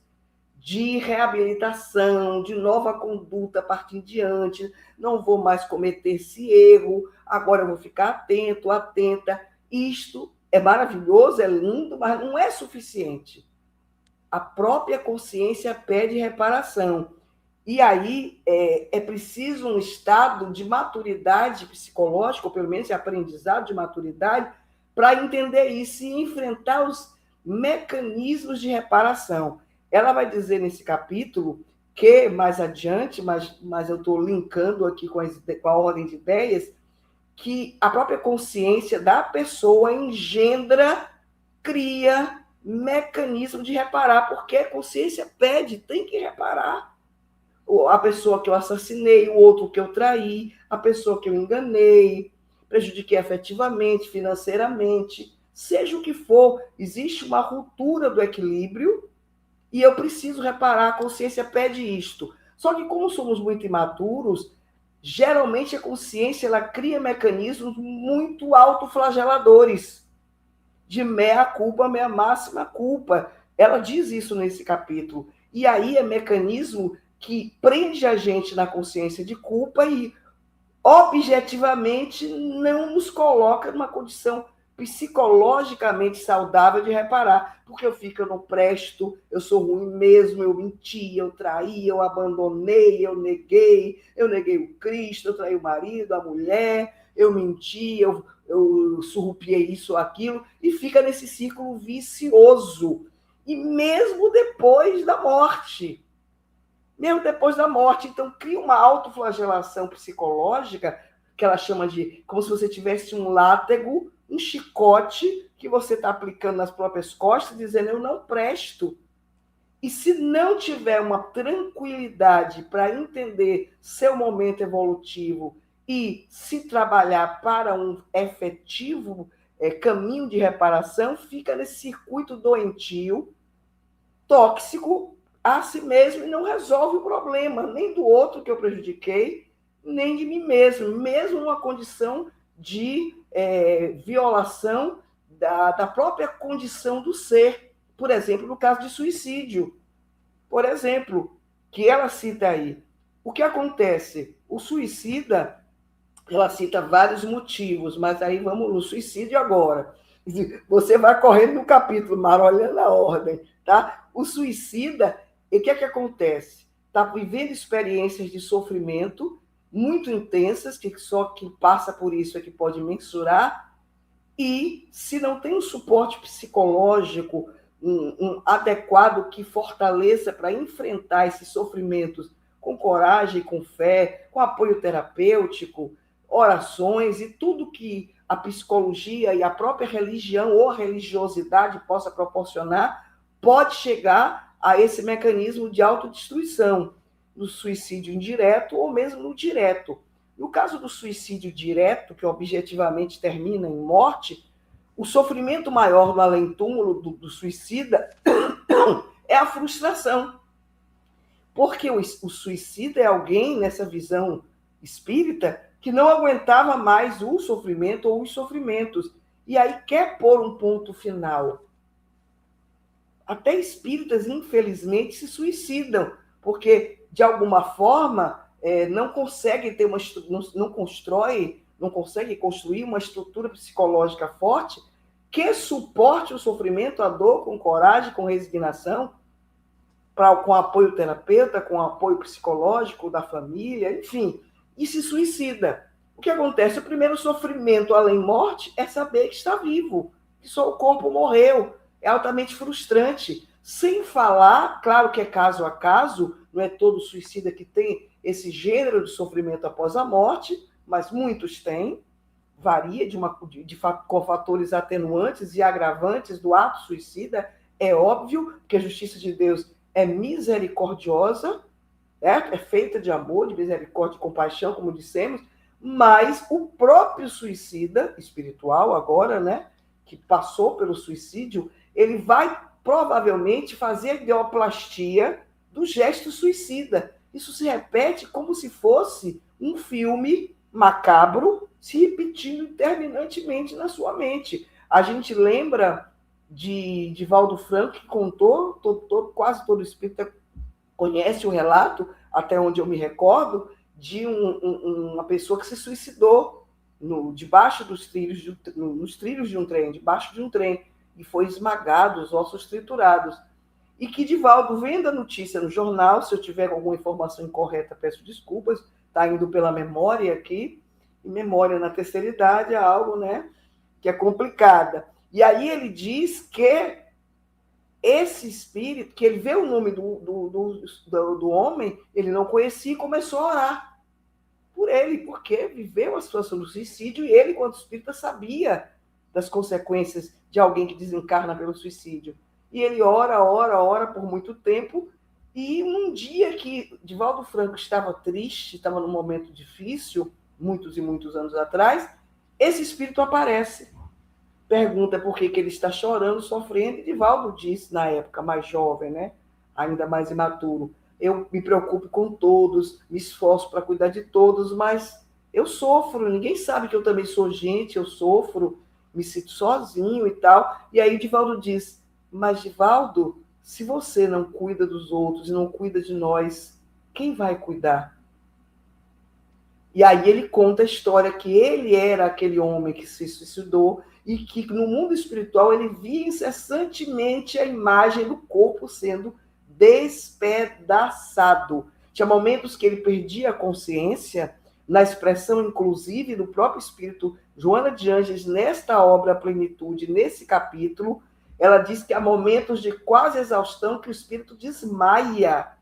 de reabilitação, de nova conduta a partir de diante, não vou mais cometer esse erro, agora eu vou ficar atento, atenta. Isto é maravilhoso, é lindo, mas não é suficiente. A própria consciência pede reparação. E aí é preciso um estado de maturidade psicológica, ou pelo menos de aprendizado de maturidade, para entender isso e enfrentar os mecanismos de reparação. Ela vai dizer nesse capítulo que, mais adiante, mas eu estou linkando aqui com a ordem de ideias, que a própria consciência da pessoa engendra, cria mecanismo de reparar, porque a consciência pede, tem que reparar. A pessoa que eu assassinei, o outro que eu traí, a pessoa que eu enganei, prejudiquei afetivamente, financeiramente, seja o que for, existe uma ruptura do equilíbrio e eu preciso reparar, a consciência pede isto. Só que como somos muito imaturos, geralmente a consciência ela cria mecanismos muito autoflageladores, de meia culpa, meia máxima culpa. Ela diz isso nesse capítulo. E aí é mecanismo que prende a gente na consciência de culpa e objetivamente não nos coloca numa condição psicologicamente saudável de reparar, porque eu não presto, eu sou ruim mesmo, eu menti, eu traí, eu abandonei, eu neguei o Cristo, eu traí o marido, a mulher, eu menti, eu surrupiei isso ou aquilo, e fica nesse círculo vicioso. E mesmo depois da morte, então cria uma autoflagelação psicológica, que ela chama de como se você tivesse um látego, um chicote que você está aplicando nas próprias costas, dizendo eu não presto. E se não tiver uma tranquilidade para entender seu momento evolutivo e se trabalhar para um efetivo caminho de reparação, fica nesse circuito doentio, tóxico, a si mesmo e não resolve o problema, nem do outro que eu prejudiquei, nem de mim mesmo, mesmo numa condição de violação da própria condição do ser. Por exemplo, no caso de suicídio, por exemplo, que ela cita aí. O que acontece? O suicida, ela cita vários motivos, mas aí vamos no suicídio agora. Você vai correndo no capítulo, Mara, olhando a ordem, tá? O suicida, e o que é que acontece? Está vivendo experiências de sofrimento muito intensas, que só quem passa por isso é que pode mensurar, e se não tem um suporte psicológico um adequado que fortaleça para enfrentar esses sofrimentos com coragem, com fé, com apoio terapêutico, orações e tudo que a psicologia e a própria religião ou a religiosidade possa proporcionar, pode chegar a esse mecanismo de autodestruição, no suicídio indireto ou mesmo no direto. No caso do suicídio direto, que objetivamente termina em morte, o sofrimento maior no além-túmulo do suicida é a frustração. Porque o suicida é alguém, nessa visão espírita, que não aguentava mais o sofrimento ou os sofrimentos. E aí quer pôr um ponto final. Até espíritas, infelizmente, se suicidam, porque, de alguma forma, não conseguem ter não conseguem construir uma estrutura psicológica forte que suporte o sofrimento, a dor, com coragem, com resignação, com apoio terapeuta, com apoio psicológico da família, enfim, e se suicida. O que acontece? O primeiro sofrimento, além morte, é saber que está vivo, que só o corpo morreu. É altamente frustrante. Sem falar, claro que é caso a caso, não é todo suicida que tem esse gênero de sofrimento após a morte, mas muitos têm, varia com fatores atenuantes e agravantes do ato suicida. É óbvio que a justiça de Deus é misericordiosa, é feita de amor, de misericórdia e compaixão, como dissemos, mas o próprio suicida espiritual agora, né, que passou pelo suicídio, ele vai provavelmente fazer a ideoplastia do gesto suicida. Isso se repete como se fosse um filme macabro se repetindo interminantemente na sua mente. A gente lembra de Valdo Franco, que contou, quase todo espírita conhece o relato, até onde eu me recordo, de uma pessoa que se suicidou debaixo dos trilhos, nos trilhos de um trem, debaixo de um trem, e foi esmagado, os ossos triturados. E que Divaldo, vendo a notícia no jornal, se eu tiver alguma informação incorreta, peço desculpas, está indo pela memória aqui, e memória na terceira idade é algo, né, que é complicada. E aí ele diz que esse espírito, que ele vê o nome do homem, ele não conhecia e começou a orar por ele, porque viveu a situação do suicídio e ele, quanto espírita, sabia das consequências de alguém que desencarna pelo suicídio. E ele ora por muito tempo, e um dia que Divaldo Franco estava triste, estava num momento difícil, muitos e muitos anos atrás, esse espírito aparece. Pergunta por que ele está chorando, sofrendo, e Divaldo disse, na época mais jovem, né, ainda mais imaturo, eu me preocupo com todos, me esforço para cuidar de todos, mas eu sofro, ninguém sabe que eu também sou gente, eu sofro, me sinto sozinho e tal. E aí Divaldo diz, mas Divaldo, se você não cuida dos outros e não cuida de nós, quem vai cuidar? E aí ele conta a história que ele era aquele homem que se suicidou e que no mundo espiritual ele via incessantemente a imagem do corpo sendo despedaçado. Tinha momentos que ele perdia a consciência, na expressão inclusive do próprio espírito Joana de Ângeles, nesta obra Plenitude, nesse capítulo, ela diz que há momentos de quase exaustão que o espírito desmaia,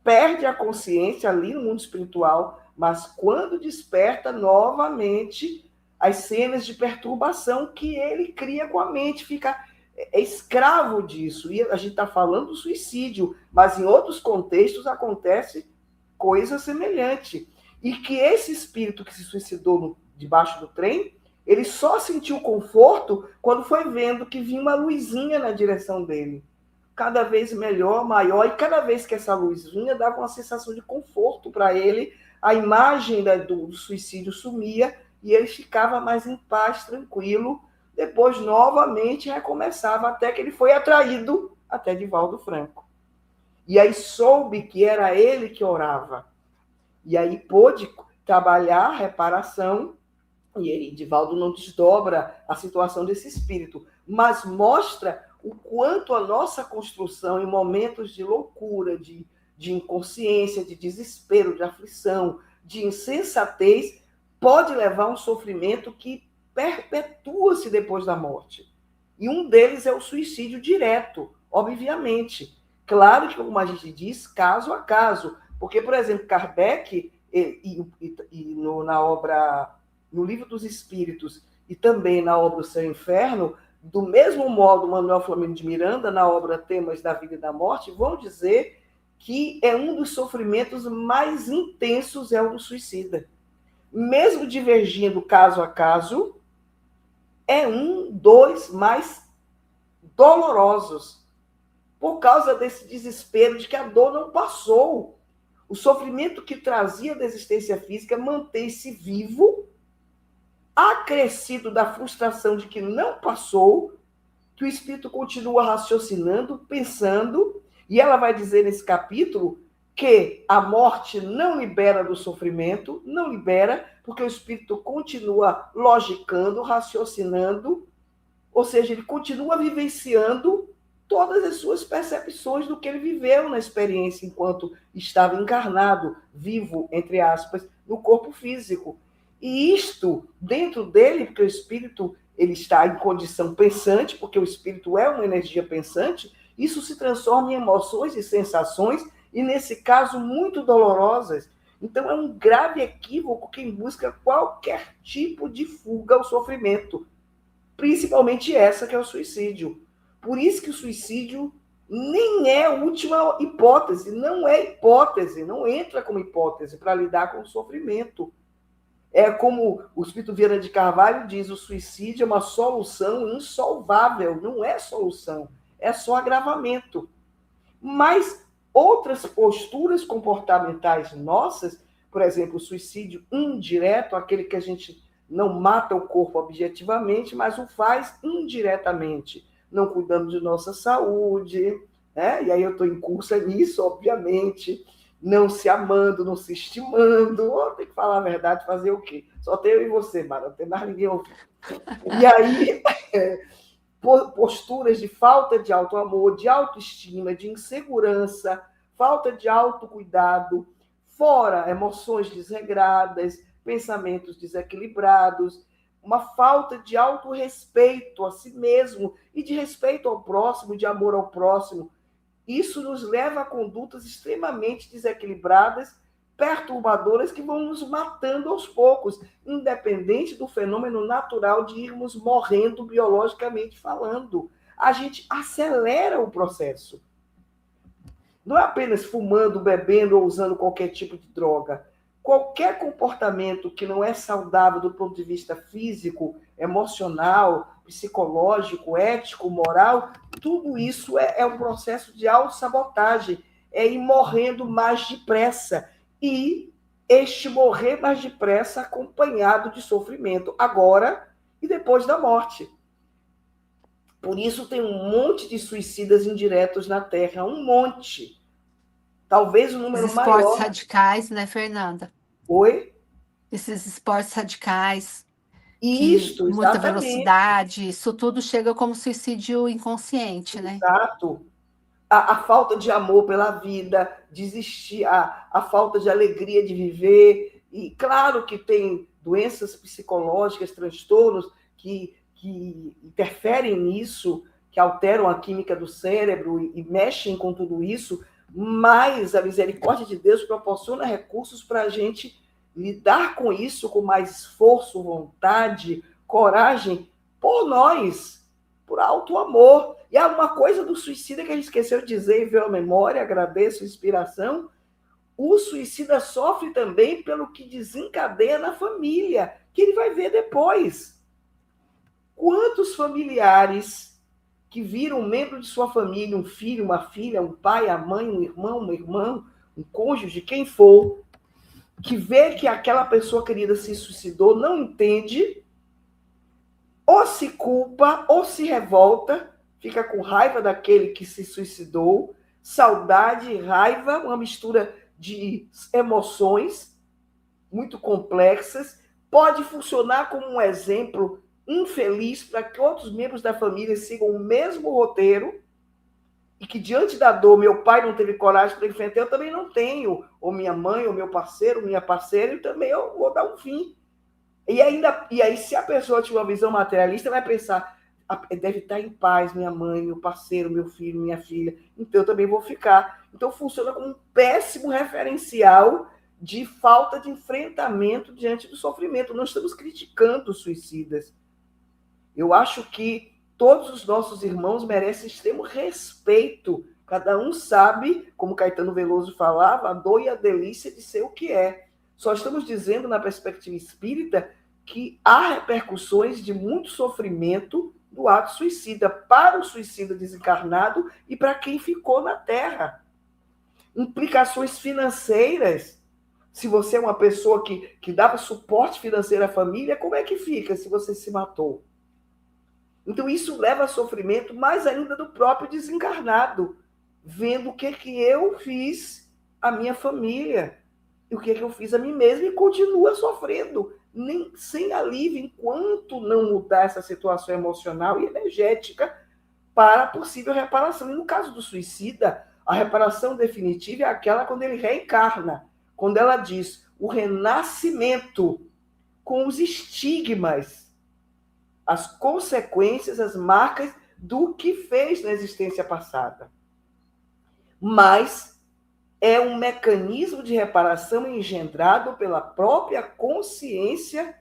perde a consciência ali no mundo espiritual, mas quando desperta novamente, as cenas de perturbação que ele cria com a mente, fica escravo disso. E a gente está falando do suicídio, mas em outros contextos acontece coisa semelhante. E que esse espírito que se suicidou debaixo do trem, ele só sentiu conforto quando foi vendo que vinha uma luzinha na direção dele. Cada vez melhor, maior, e cada vez que essa luz vinha, dava uma sensação de conforto para ele, a imagem do suicídio sumia e ele ficava mais em paz, tranquilo. Depois, novamente, recomeçava, até que ele foi atraído até Divaldo Franco. E aí soube que era ele que orava. E aí pôde trabalhar a reparação, e aí Divaldo não desdobra a situação desse espírito, mas mostra o quanto a nossa construção em momentos de loucura, de inconsciência, de desespero, de aflição, de insensatez, pode levar a um sofrimento que perpetua-se depois da morte. E um deles é o suicídio direto, obviamente. Claro que, como a gente diz, caso a caso. Porque, por exemplo, Kardec, na obra, no Livro dos Espíritos, e também na obra O Céu e o Inferno, do mesmo modo, Manuel Flamengo de Miranda, na obra Temas da Vida e da Morte, vão dizer que é um dos sofrimentos mais intensos é o do suicida. Mesmo divergindo caso a caso, é um dos mais dolorosos, por causa desse desespero de que a dor não passou. O sofrimento que trazia da existência física mantém-se vivo, acrescido da frustração de que não passou, que o espírito continua raciocinando, pensando, e ela vai dizer nesse capítulo que a morte não libera do sofrimento, não libera, porque o espírito continua logicando, raciocinando, ou seja, ele continua vivenciando todas as suas percepções do que ele viveu na experiência enquanto estava encarnado, vivo, entre aspas, no corpo físico. E isto, dentro dele, porque o espírito ele está em condição pensante, porque o espírito é uma energia pensante, isso se transforma em emoções e sensações, e nesse caso, muito dolorosas. Então, é um grave equívoco quem busca qualquer tipo de fuga ao sofrimento, principalmente essa que é o suicídio. Por isso que o suicídio nem é a última hipótese, não é hipótese, não entra como hipótese para lidar com o sofrimento. É como o Espírito Vieira de Carvalho diz, o suicídio é uma solução insolvável, não é solução, é só agravamento. Mas outras posturas comportamentais nossas, por exemplo, o suicídio indireto, aquele que a gente não mata o corpo objetivamente, mas o faz indiretamente, não cuidando de nossa saúde, né? E aí eu estou em curso nisso, obviamente, não se amando, não se estimando, tem que falar a verdade, fazer o quê? Só tem eu e você, Mara, não tem mais ninguém ouvindo. E aí, posturas de falta de autoamor, de autoestima, de insegurança, falta de autocuidado, fora emoções desregradas, pensamentos desequilibrados, uma falta de autorrespeito a si mesmo e de respeito ao próximo, de amor ao próximo. Isso nos leva a condutas extremamente desequilibradas, perturbadoras, que vão nos matando aos poucos, independente do fenômeno natural de irmos morrendo biologicamente falando. A gente acelera o processo. Não é apenas fumando, bebendo ou usando qualquer tipo de droga. Qualquer comportamento que não é saudável do ponto de vista físico, emocional, psicológico, ético, moral, tudo isso é um processo de autossabotagem, é ir morrendo mais depressa. E este morrer mais depressa acompanhado de sofrimento, agora e depois da morte. Por isso tem um monte de suicidas indiretos na Terra, um monte. Talvez o número Os esportes maior. radicais, né, Fernanda? Oi? Esses esportes radicais, que Isto, muita exatamente. velocidade, isso tudo chega como suicídio inconsciente, né? Exato. A falta de amor pela vida, desistir, a falta de alegria de viver. E claro que tem doenças psicológicas, transtornos que interferem nisso, que alteram a química do cérebro e mexem com tudo isso, mas a misericórdia de Deus proporciona recursos para a gente lidar com isso com mais esforço, vontade, coragem, por nós, por alto amor. E há uma coisa do suicida que a gente esqueceu de dizer e veio à memória, agradeço a inspiração. O suicida sofre também pelo que desencadeia na família, que ele vai ver depois. Quantos familiares que viram um membro de sua família, um filho, uma filha, um pai, a mãe, um irmão, uma irmã, um cônjuge, quem for, que vê que aquela pessoa querida se suicidou, não entende, ou se culpa, ou se revolta, fica com raiva daquele que se suicidou, saudade, raiva, uma mistura de emoções muito complexas, pode funcionar como um exemplo infeliz para que outros membros da família sigam o mesmo roteiro e que diante da dor, meu pai não teve coragem para enfrentar, eu também não tenho, ou minha mãe, ou meu parceiro, minha parceira, eu também eu vou dar um fim. E aí, se a pessoa tiver uma visão materialista, vai pensar, deve estar em paz minha mãe, meu parceiro, meu filho, minha filha, então eu também vou ficar. Então funciona como um péssimo referencial de falta de enfrentamento diante do sofrimento. Não estamos criticando os suicidas. Eu acho que todos os nossos irmãos merecem extremo respeito. Cada um sabe, como Caetano Veloso falava, a dor e a delícia de ser o que é. Só estamos dizendo, na perspectiva espírita, que há repercussões de muito sofrimento do ato suicida para o suicida desencarnado e para quem ficou na Terra. Implicações financeiras. Se você é uma pessoa que dava suporte financeiro à família, como é que fica se você se matou? Então, isso leva a sofrimento mais ainda do próprio desencarnado, vendo o que eu fiz à minha família, e o que eu fiz a mim mesmo, e continua sofrendo, nem, sem alívio, enquanto não mudar essa situação emocional e energética para possível reparação. E no caso do suicida, a reparação definitiva é aquela quando ele reencarna, quando ela diz o renascimento com os estigmas, as consequências, as marcas do que fez na existência passada. Mas é um mecanismo de reparação engendrado pela própria consciência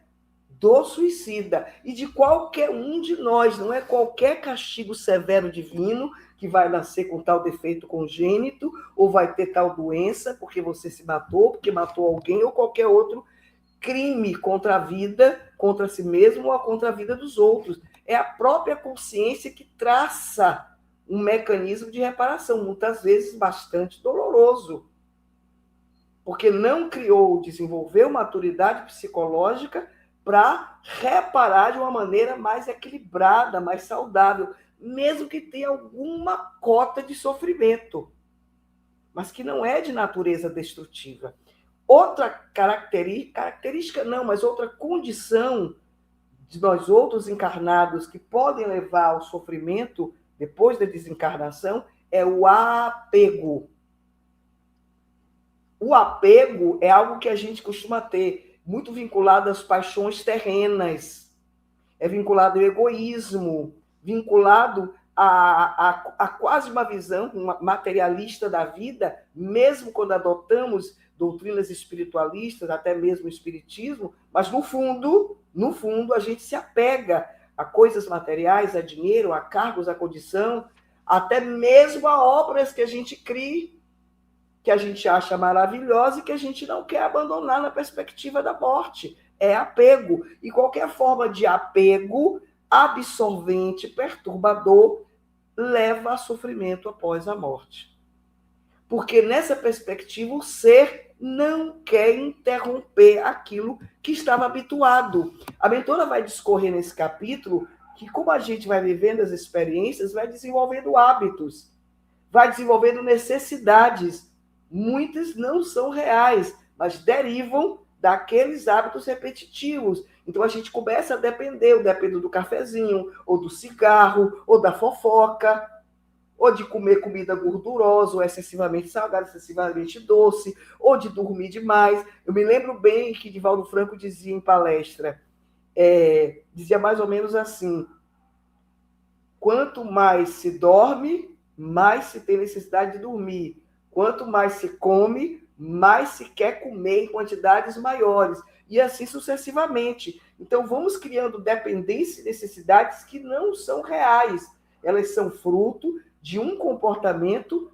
do suicida e de qualquer um de nós. Não é qualquer castigo severo divino que vai nascer com tal defeito congênito ou vai ter tal doença porque você se matou, porque matou alguém ou qualquer outro crime contra a vida, contra si mesmo ou contra a vida dos outros. É a própria consciência que traça um mecanismo de reparação, muitas vezes bastante doloroso, porque não criou, desenvolveu maturidade psicológica para reparar de uma maneira mais equilibrada, mais saudável, mesmo que tenha alguma cota de sofrimento, mas que não é de natureza destrutiva. Outra característica não, mas outra condição de nós outros encarnados que podem levar ao sofrimento depois da desencarnação é o apego. O apego é algo que a gente costuma ter, muito vinculado às paixões terrenas, é vinculado ao egoísmo, vinculado a quase uma visão materialista da vida, mesmo quando adotamos doutrinas espiritualistas, até mesmo o espiritismo, mas no fundo, a gente se apega a coisas materiais, a dinheiro, a cargos, a condição, até mesmo a obras que a gente cria, que a gente acha maravilhosa e que a gente não quer abandonar na perspectiva da morte. É apego. E qualquer forma de apego absorvente, perturbador, leva a sofrimento após a morte. Porque nessa perspectiva o ser não quer interromper aquilo que estava habituado. A mentora vai discorrer nesse capítulo que, como a gente vai vivendo as experiências, vai desenvolvendo hábitos, vai desenvolvendo necessidades. Muitas não são reais, mas derivam daqueles hábitos repetitivos. Então a gente começa a depender, eu dependo do cafezinho, ou do cigarro, ou da fofoca, ou de comer comida gordurosa, ou excessivamente salgada, excessivamente doce, ou de dormir demais. Eu me lembro bem que Divaldo Franco dizia em palestra, dizia mais ou menos assim: quanto mais se dorme, mais se tem necessidade de dormir. Quanto mais se come, mais se quer comer em quantidades maiores. E assim sucessivamente. Então, vamos criando dependência e necessidades que não são reais. Elas são fruto de um comportamento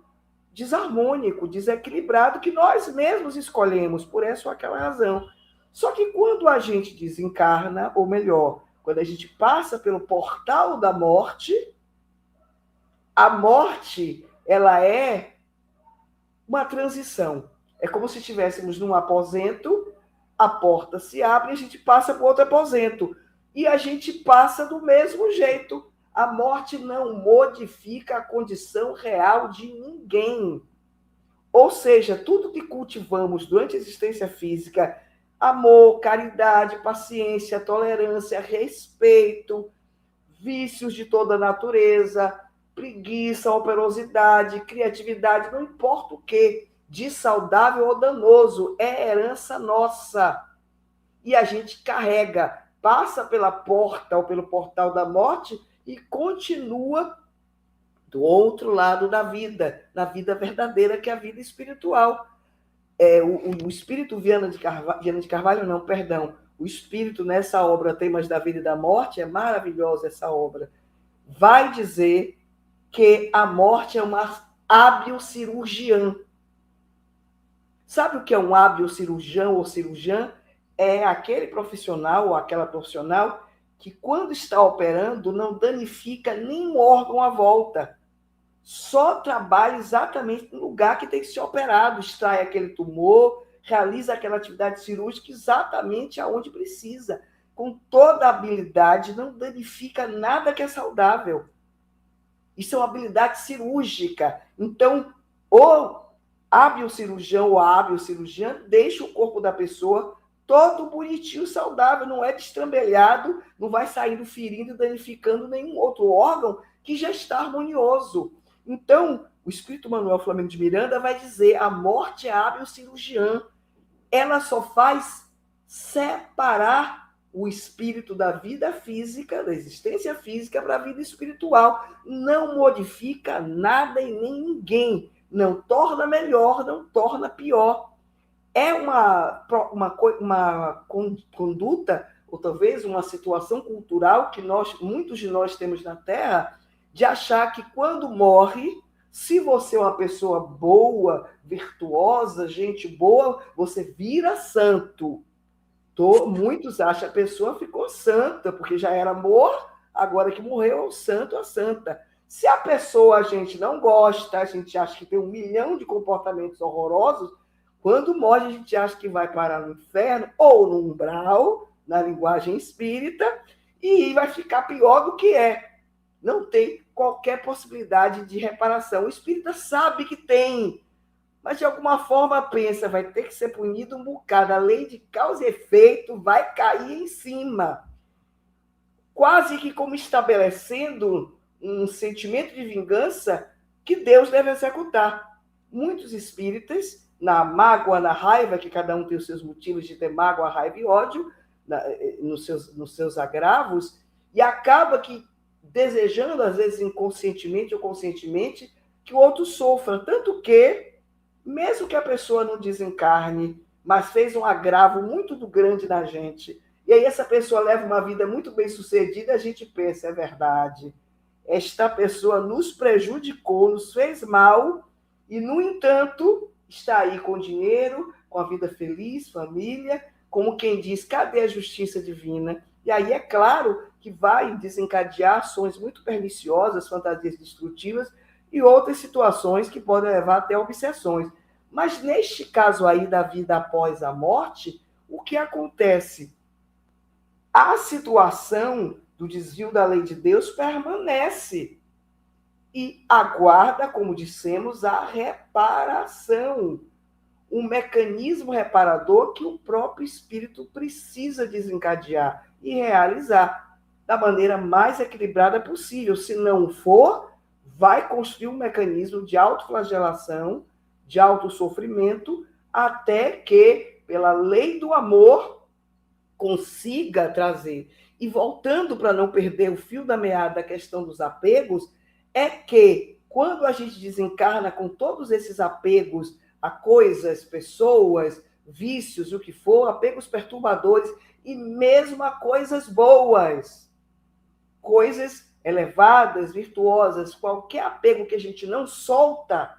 desarmônico, desequilibrado, que nós mesmos escolhemos, por essa ou aquela razão. Só que quando a gente desencarna, ou melhor, quando a gente passa pelo portal da morte, a morte, ela é uma transição. É como se estivéssemos num aposento, a porta se abre e a gente passa para outro aposento. E a gente passa do mesmo jeito. A morte não modifica a condição real de ninguém. Ou seja, tudo que cultivamos durante a existência física, amor, caridade, paciência, tolerância, respeito, vícios de toda natureza, preguiça, operosidade, criatividade, não importa o que, de saudável ou danoso, é herança nossa. E a gente carrega, passa pela porta ou pelo portal da morte e continua do outro lado da vida, na vida verdadeira, que é a vida espiritual. O espírito Viana de Carvalho, não, perdão, o espírito nessa obra Temas da Vida e da Morte, é maravilhosa essa obra, vai dizer que a morte é uma hábil cirurgiã. Sabe o que é um hábil cirurgião ou cirurgiã? É aquele profissional ou aquela profissional que, quando está operando, não danifica nenhum órgão à volta. Só trabalha exatamente no lugar que tem que ser operado, extrai aquele tumor, realiza aquela atividade cirúrgica exatamente aonde precisa. com toda a habilidade, não danifica nada que é saudável. Isso é uma habilidade cirúrgica. Então, o hábil cirurgião ou a hábil cirurgiã deixa o corpo da pessoa todo bonitinho, saudável, não é destrambelhado, não vai saindo ferindo e danificando nenhum outro órgão que já está harmonioso. Então, o Espírito Manuel Flamengo de Miranda vai dizer: a morte é hábil cirurgiã. Ela só faz separar o espírito da vida física, da existência física, para a vida espiritual. Não modifica nada e nem ninguém. Não torna melhor, não torna pior. É uma conduta, ou talvez uma situação cultural que muitos de nós temos na Terra, de achar que quando morre, se você é uma pessoa boa, virtuosa, gente boa, você vira santo. Muitos acham que a pessoa ficou santa, porque já era amor, agora que morreu é o santo, a santa. Se a pessoa a gente não gosta, a gente acha que tem 1 milhão de comportamentos horrorosos, quando morre a gente acha que vai parar no inferno ou no umbral, na linguagem espírita, e vai ficar pior do que é. Não tem qualquer possibilidade de reparação. O espírita sabe que tem, mas de alguma forma pensa, vai ter que ser punido um bocado. A lei de causa e efeito vai cair em cima. Quase que como estabelecendo um sentimento de vingança que Deus deve executar. Muitos espíritas, na mágoa, na raiva, que cada um tem os seus motivos de ter mágoa, raiva e ódio, nos seus agravos, e acaba que desejando, às vezes inconscientemente ou conscientemente, que o outro sofra. Tanto que, mesmo que a pessoa não desencarne, mas fez um agravo muito grande na gente, e aí essa pessoa leva uma vida muito bem sucedida, a gente pensa, é verdade, esta pessoa nos prejudicou, nos fez mal, e, no entanto, está aí com dinheiro, com a vida feliz, família, como quem diz, cadê a justiça divina? E aí é claro que vai desencadear ações muito perniciosas, fantasias destrutivas, e outras situações que podem levar até obsessões. Mas neste caso aí da vida após a morte, o que acontece? A situação do desvio da lei de Deus permanece e aguarda, como dissemos, a reparação. Um mecanismo reparador que o próprio espírito precisa desencadear e realizar da maneira mais equilibrada possível. Se não for, vai construir um mecanismo de autoflagelação, de autossofrimento, até que, pela lei do amor, consiga trazer. E voltando para não perder o fio da meada da questão dos apegos, é que quando a gente desencarna com todos esses apegos a coisas, pessoas, vícios, o que for, apegos perturbadores, e mesmo a coisas boas, coisas elevadas, virtuosas, qualquer apego que a gente não solta,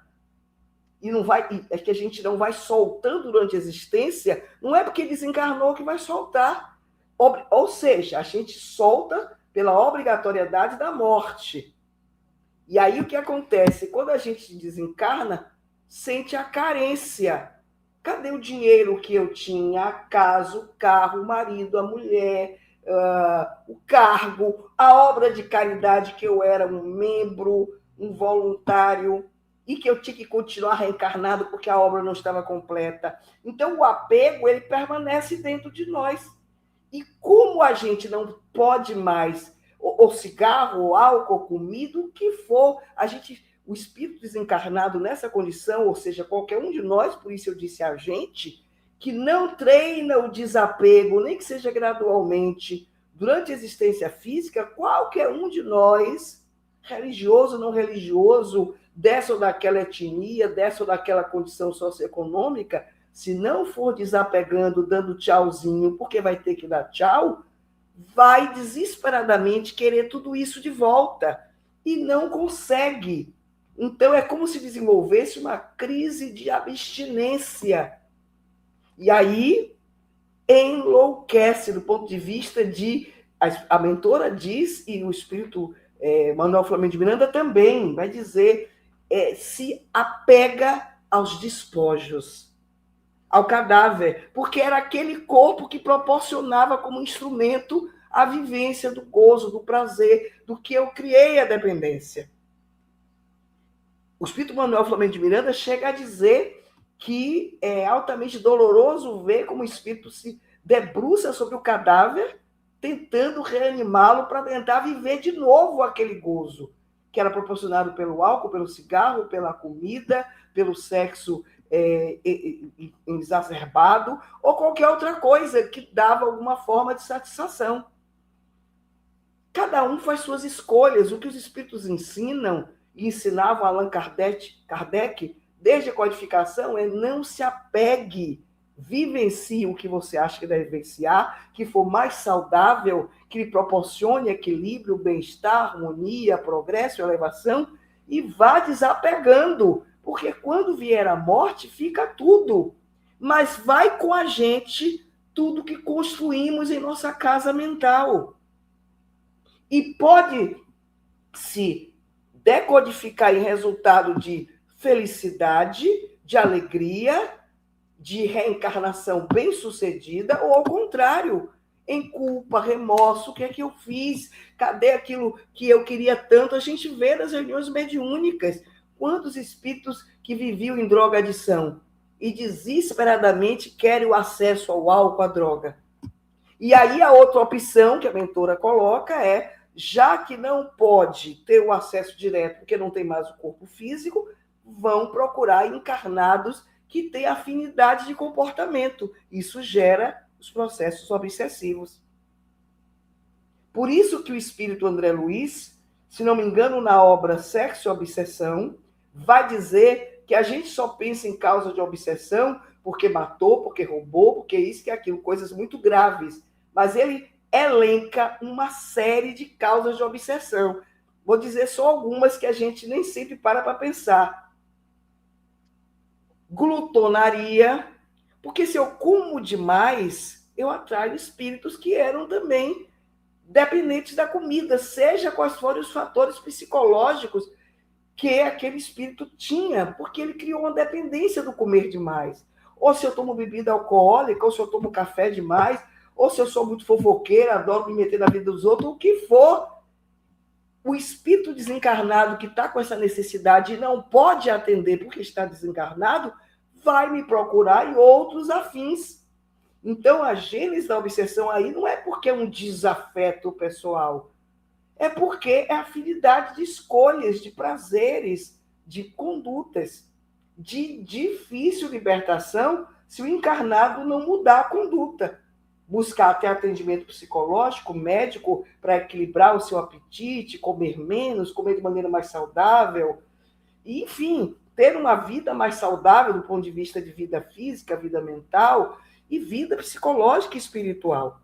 e não vai, é que a gente não vai soltando durante a existência, não é porque desencarnou que vai soltar. Ou seja, a gente solta pela obrigatoriedade da morte. E aí o que acontece? Quando a gente desencarna, sente a carência. Cadê o dinheiro que eu tinha? A casa, o carro, o marido, a mulher, o cargo, a obra de caridade que eu era um membro, um voluntário, e que eu tinha que continuar reencarnado porque a obra não estava completa. Então, o apego, ele permanece dentro de nós. E como a gente não pode mais, ou cigarro, ou álcool, comida, o que for, o espírito desencarnado nessa condição, ou seja, qualquer um de nós, por isso eu disse a gente, que não treina o desapego, nem que seja gradualmente, durante a existência física, qualquer um de nós, religioso ou não religioso, dessa ou daquela etnia, dessa ou daquela condição socioeconômica, se não for desapegando, dando tchauzinho, porque vai ter que dar tchau, vai desesperadamente querer tudo isso de volta e não consegue. Então, é como se desenvolvesse uma crise de abstinência. E aí, enlouquece do ponto de vista de... A mentora diz, e o espírito Manuel Flamengo de Miranda também vai dizer, se apega aos despojos. ao cadáver, porque era aquele corpo que proporcionava como instrumento a vivência do gozo, do prazer, do que eu criei a dependência. O Espírito Manuel Flamengo de Miranda chega a dizer que é altamente doloroso ver como o espírito se debruça sobre o cadáver, tentando reanimá-lo para tentar viver de novo aquele gozo, que era proporcionado pelo álcool, pelo cigarro, pela comida, pelo sexo exacerbado, ou qualquer outra coisa que dava alguma forma de satisfação. Cada um faz suas escolhas. O que os espíritos ensinam e ensinavam a Allan Kardec, desde a codificação, é não se apegue, vivencie o que você acha que deve vivenciar, que for mais saudável, que lhe proporcione equilíbrio, bem-estar, harmonia, progresso, elevação, e vá desapegando, porque quando vier a morte, fica tudo. Mas vai com a gente tudo que construímos em nossa casa mental. E pode se decodificar em resultado de felicidade, de alegria, de reencarnação bem-sucedida, ou ao contrário, em culpa, remorso, o que é que eu fiz? Cadê aquilo que eu queria tanto? A gente vê nas reuniões mediúnicas quantos espíritos que viviam em drogadição e desesperadamente querem o acesso ao álcool, à droga. E aí a outra opção que a mentora coloca é, já que não pode ter o acesso direto, porque não tem mais o corpo físico, vão procurar encarnados que têm afinidade de comportamento. Isso gera os processos obsessivos. Por isso que o espírito André Luiz, se não me engano, na obra Sexo e Obsessão, vai dizer que a gente só pensa em causa de obsessão porque matou, porque roubou, porque isso, que aquilo, coisas muito graves. Mas ele elenca uma série de causas de obsessão. Vou dizer só algumas que a gente nem sempre para pensar. Glutonaria, porque se eu como demais, eu atraio espíritos que eram também dependentes da comida, seja quais forem os fatores psicológicos que aquele espírito tinha, porque ele criou uma dependência do comer demais. Ou se eu tomo bebida alcoólica, ou se eu tomo café demais, ou se eu sou muito fofoqueira, adoro me meter na vida dos outros, o que for, o espírito desencarnado que está com essa necessidade e não pode atender porque está desencarnado, vai me procurar e outros afins. Então, a gênese da obsessão aí não é porque é um desafeto pessoal, é porque é afinidade de escolhas, de prazeres, de condutas, de difícil libertação se o encarnado não mudar a conduta. Buscar até atendimento psicológico, médico, para equilibrar o seu apetite, comer menos, comer de maneira mais saudável. E, enfim, ter uma vida mais saudável do ponto de vista de vida física, vida mental e vida psicológica e espiritual.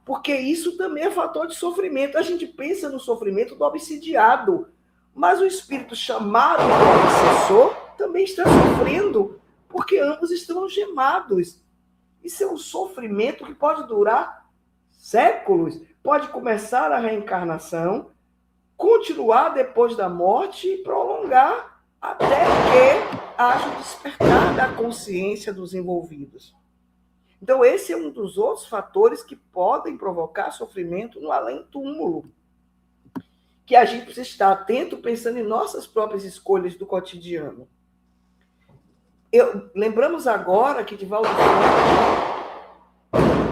Porque isso também é fator de sofrimento. A gente pensa no sofrimento do obsidiado, mas o espírito chamado de obsessor também está sofrendo, porque ambos estão algemados. Isso é um sofrimento que pode durar séculos. Pode começar a reencarnação, continuar depois da morte e prolongar até que haja o despertar da consciência dos envolvidos. Então, esse é um dos outros fatores que podem provocar sofrimento no além-túmulo, que a gente precisa estar atento pensando em nossas próprias escolhas do cotidiano. Lembramos agora que Divaldo Franco,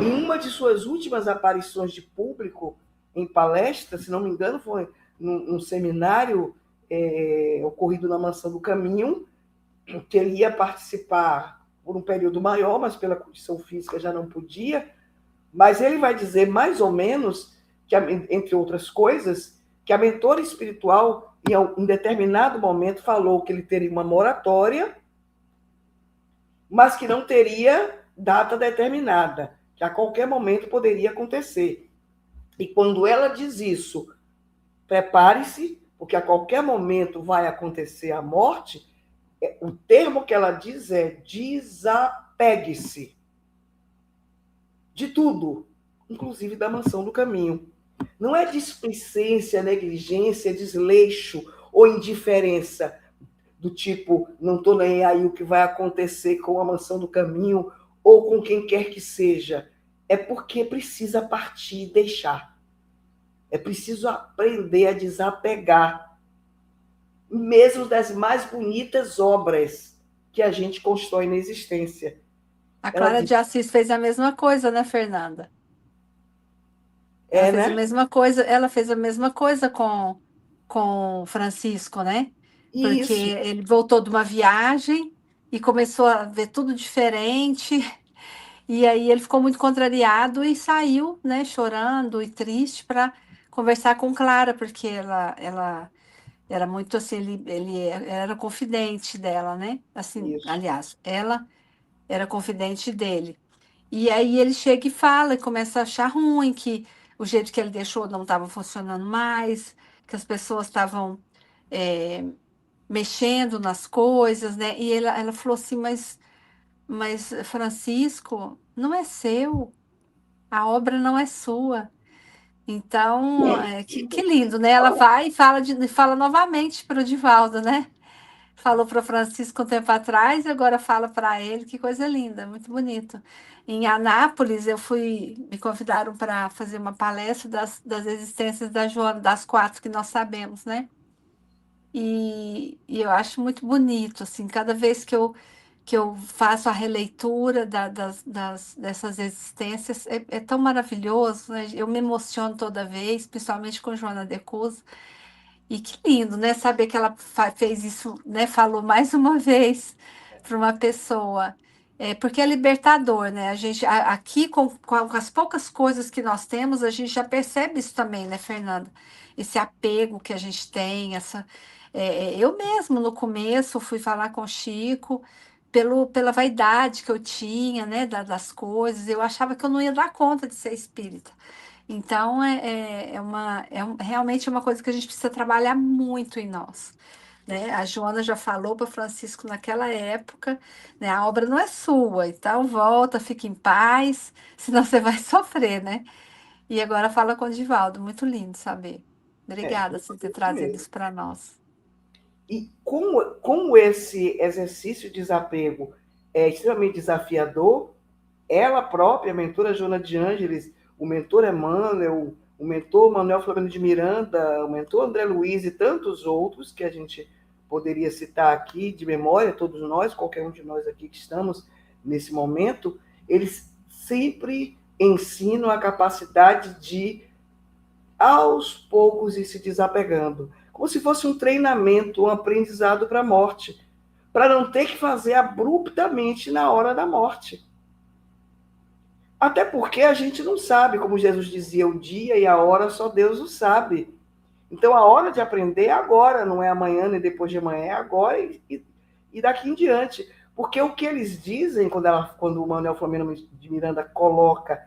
em uma de suas últimas aparições de público, em palestra, se não me engano, foi num seminário ocorrido na Mansão do Caminho, que ele ia participar por um período maior, mas pela condição física já não podia, mas ele vai dizer mais ou menos, que, entre outras coisas, que a mentora espiritual, em um determinado momento, falou que ele teria uma moratória, mas que não teria data determinada, que a qualquer momento poderia acontecer. E quando ela diz isso, prepare-se, porque a qualquer momento vai acontecer a morte, o termo que ela diz é desapegue-se de tudo, inclusive da Mansão do Caminho. Não é displicência, negligência, desleixo ou indiferença. do tipo, não estou nem aí o que vai acontecer com a Mansão do Caminho ou com quem quer que seja. É porque precisa partir e deixar. É preciso aprender a desapegar, mesmo das mais bonitas obras que a gente constrói na existência. A Ela Clara diz, de Assis fez a mesma coisa, né, Fernanda? né? Ela fez a mesma coisa com Francisco, né? Porque Isso, ele voltou de uma viagem e começou a ver tudo diferente. E aí ele ficou muito contrariado e saiu, né, chorando e triste para conversar com Clara, porque ela era muito assim, ele era confidente dela, né? Assim, isso. aliás, ela era confidente dele. E aí ele chega e fala e começa a achar ruim que o jeito que ele deixou não estava funcionando mais, que as pessoas estavam é, mexendo nas coisas, né? E ela falou assim, mas Francisco, não é seu, a obra não é sua. Então, que lindo, né? Ela vai e fala novamente para o Divaldo, né? Falou para Francisco um tempo atrás e agora fala para ele, que coisa linda, muito bonito. Em Anápolis, me convidaram para fazer uma palestra das existências da Joana, das quatro que nós sabemos, né? E eu acho muito bonito, assim, cada vez que eu faço a releitura dessas existências, é tão maravilhoso, né? Eu me emociono toda vez, principalmente com Joana de Cusa. E que lindo, né? Saber que ela fez isso, né? Falou mais uma vez para uma pessoa. Porque é libertador, né? A gente, aqui, com as poucas coisas que nós temos, a gente já percebe isso também, né, Fernanda? Esse apego que a gente tem, eu mesmo, no começo, fui falar com o Chico pela vaidade que eu tinha, né, das coisas. Eu achava que eu não ia dar conta de ser espírita. Então, realmente é uma coisa que a gente precisa trabalhar muito em nós, né? A Joana já falou para Francisco naquela época, né? A obra não é sua, então volta, fica em paz, senão você vai sofrer, né? E agora fala com o Divaldo, muito lindo saber. Obrigada por ter Isso trazido mesmo. isso para nós. E como esse exercício de desapego é extremamente desafiador, ela própria, a mentora Joana de Ângeles, o mentor Emmanuel, o mentor Manuel Flamengo de Miranda, o mentor André Luiz e tantos outros que a gente poderia citar aqui de memória, todos nós, qualquer um de nós aqui que estamos nesse momento, eles sempre ensinam a capacidade de, aos poucos, ir se desapegando, como se fosse um treinamento, um aprendizado para a morte, para não ter que fazer abruptamente na hora da morte. Até porque a gente não sabe, como Jesus dizia, o dia e a hora só Deus o sabe. Então a hora de aprender é agora, não é amanhã nem depois de amanhã, é agora e daqui em diante. Porque o que eles dizem, quando o Manuel Flamengo de Miranda coloca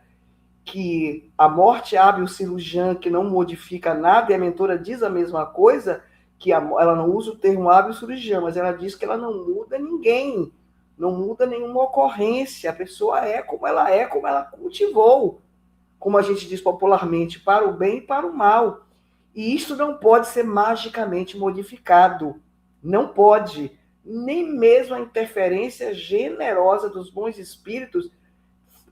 que a morte abre o cirurgião, que não modifica nada, e a mentora diz a mesma coisa, que ela não usa o termo abre o cirurgião, mas ela diz que ela não muda ninguém, não muda nenhuma ocorrência, a pessoa é, como ela cultivou, como a gente diz popularmente, para o bem e para o mal. E isso não pode ser magicamente modificado, não pode. Nem mesmo a interferência generosa dos bons espíritos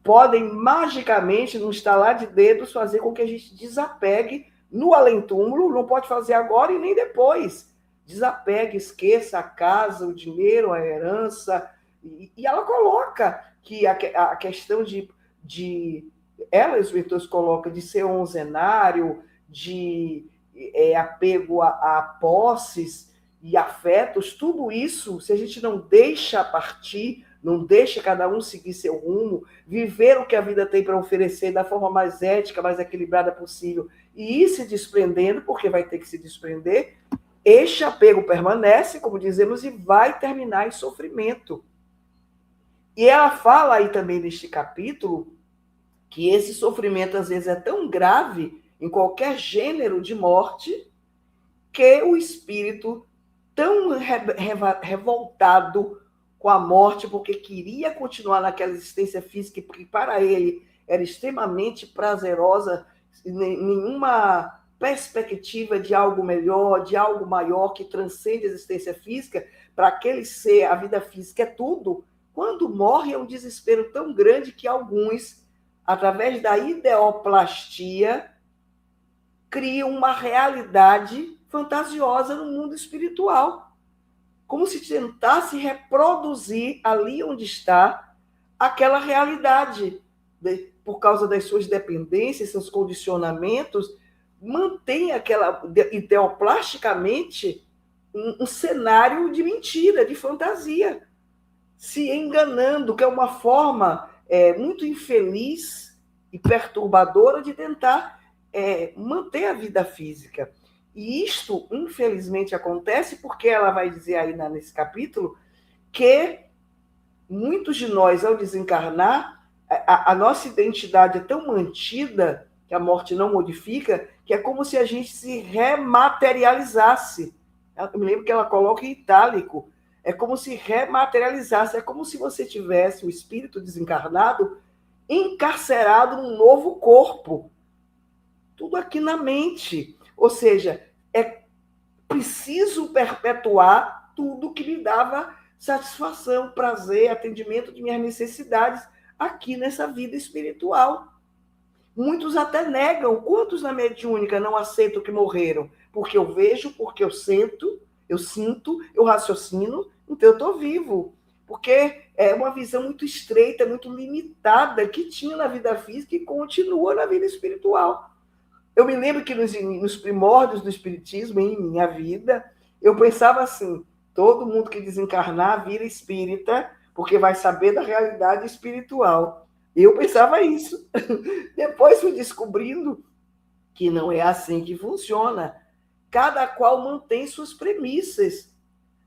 podem magicamente, num estalar de dedos, fazer com que a gente desapegue no além-túmulo, não pode fazer agora e nem depois. Desapegue, esqueça a casa, o dinheiro, a herança. E ela coloca que a questão de ela, os mentores colocam, de ser onzenário, de apego a posses e afetos, tudo isso, se a gente não deixa partir, não deixa cada um seguir seu rumo, viver o que a vida tem para oferecer da forma mais ética, mais equilibrada possível, e ir se desprendendo, porque vai ter que se desprender, este apego permanece, como dizemos, e vai terminar em sofrimento. E ela fala aí também neste capítulo que esse sofrimento às vezes é tão grave em qualquer gênero de morte que o espírito tão revoltado com a morte, porque queria continuar naquela existência física, porque para ele era extremamente prazerosa, nenhuma perspectiva de algo melhor, de algo maior que transcende a existência física, para aquele ser, a vida física é tudo, quando morre é um desespero tão grande que alguns, através da ideoplastia, criam uma realidade fantasiosa no mundo espiritual, como se tentasse reproduzir ali onde está aquela realidade, por causa das suas dependências, seus condicionamentos, mantém aquela ideoplasticamente um cenário de mentira, de fantasia, se enganando, que é uma forma muito infeliz e perturbadora de tentar manter a vida física. E isto, infelizmente, acontece porque ela vai dizer aí nesse capítulo que muitos de nós, ao desencarnar, a nossa identidade é tão mantida, que a morte não modifica, que é como se a gente se rematerializasse. Eu me lembro que ela coloca em itálico. É como se rematerializasse. É como se você tivesse o espírito desencarnado encarcerado num novo corpo. Tudo aqui na mente. Ou seja, é preciso perpetuar tudo que me dava satisfação, prazer, atendimento de minhas necessidades aqui nessa vida espiritual. Muitos até negam. Quantos na mediúnica não aceitam que morreram? Porque eu vejo, porque eu sinto, eu raciocino, então eu estou vivo. Porque é uma visão muito estreita, muito limitada que tinha na vida física e continua na vida espiritual. Eu me lembro que nos primórdios do espiritismo, em minha vida, eu pensava assim, todo mundo que desencarnar vira espírita, porque vai saber da realidade espiritual. Eu pensava isso. Depois fui descobrindo que não é assim que funciona. Cada qual mantém suas premissas.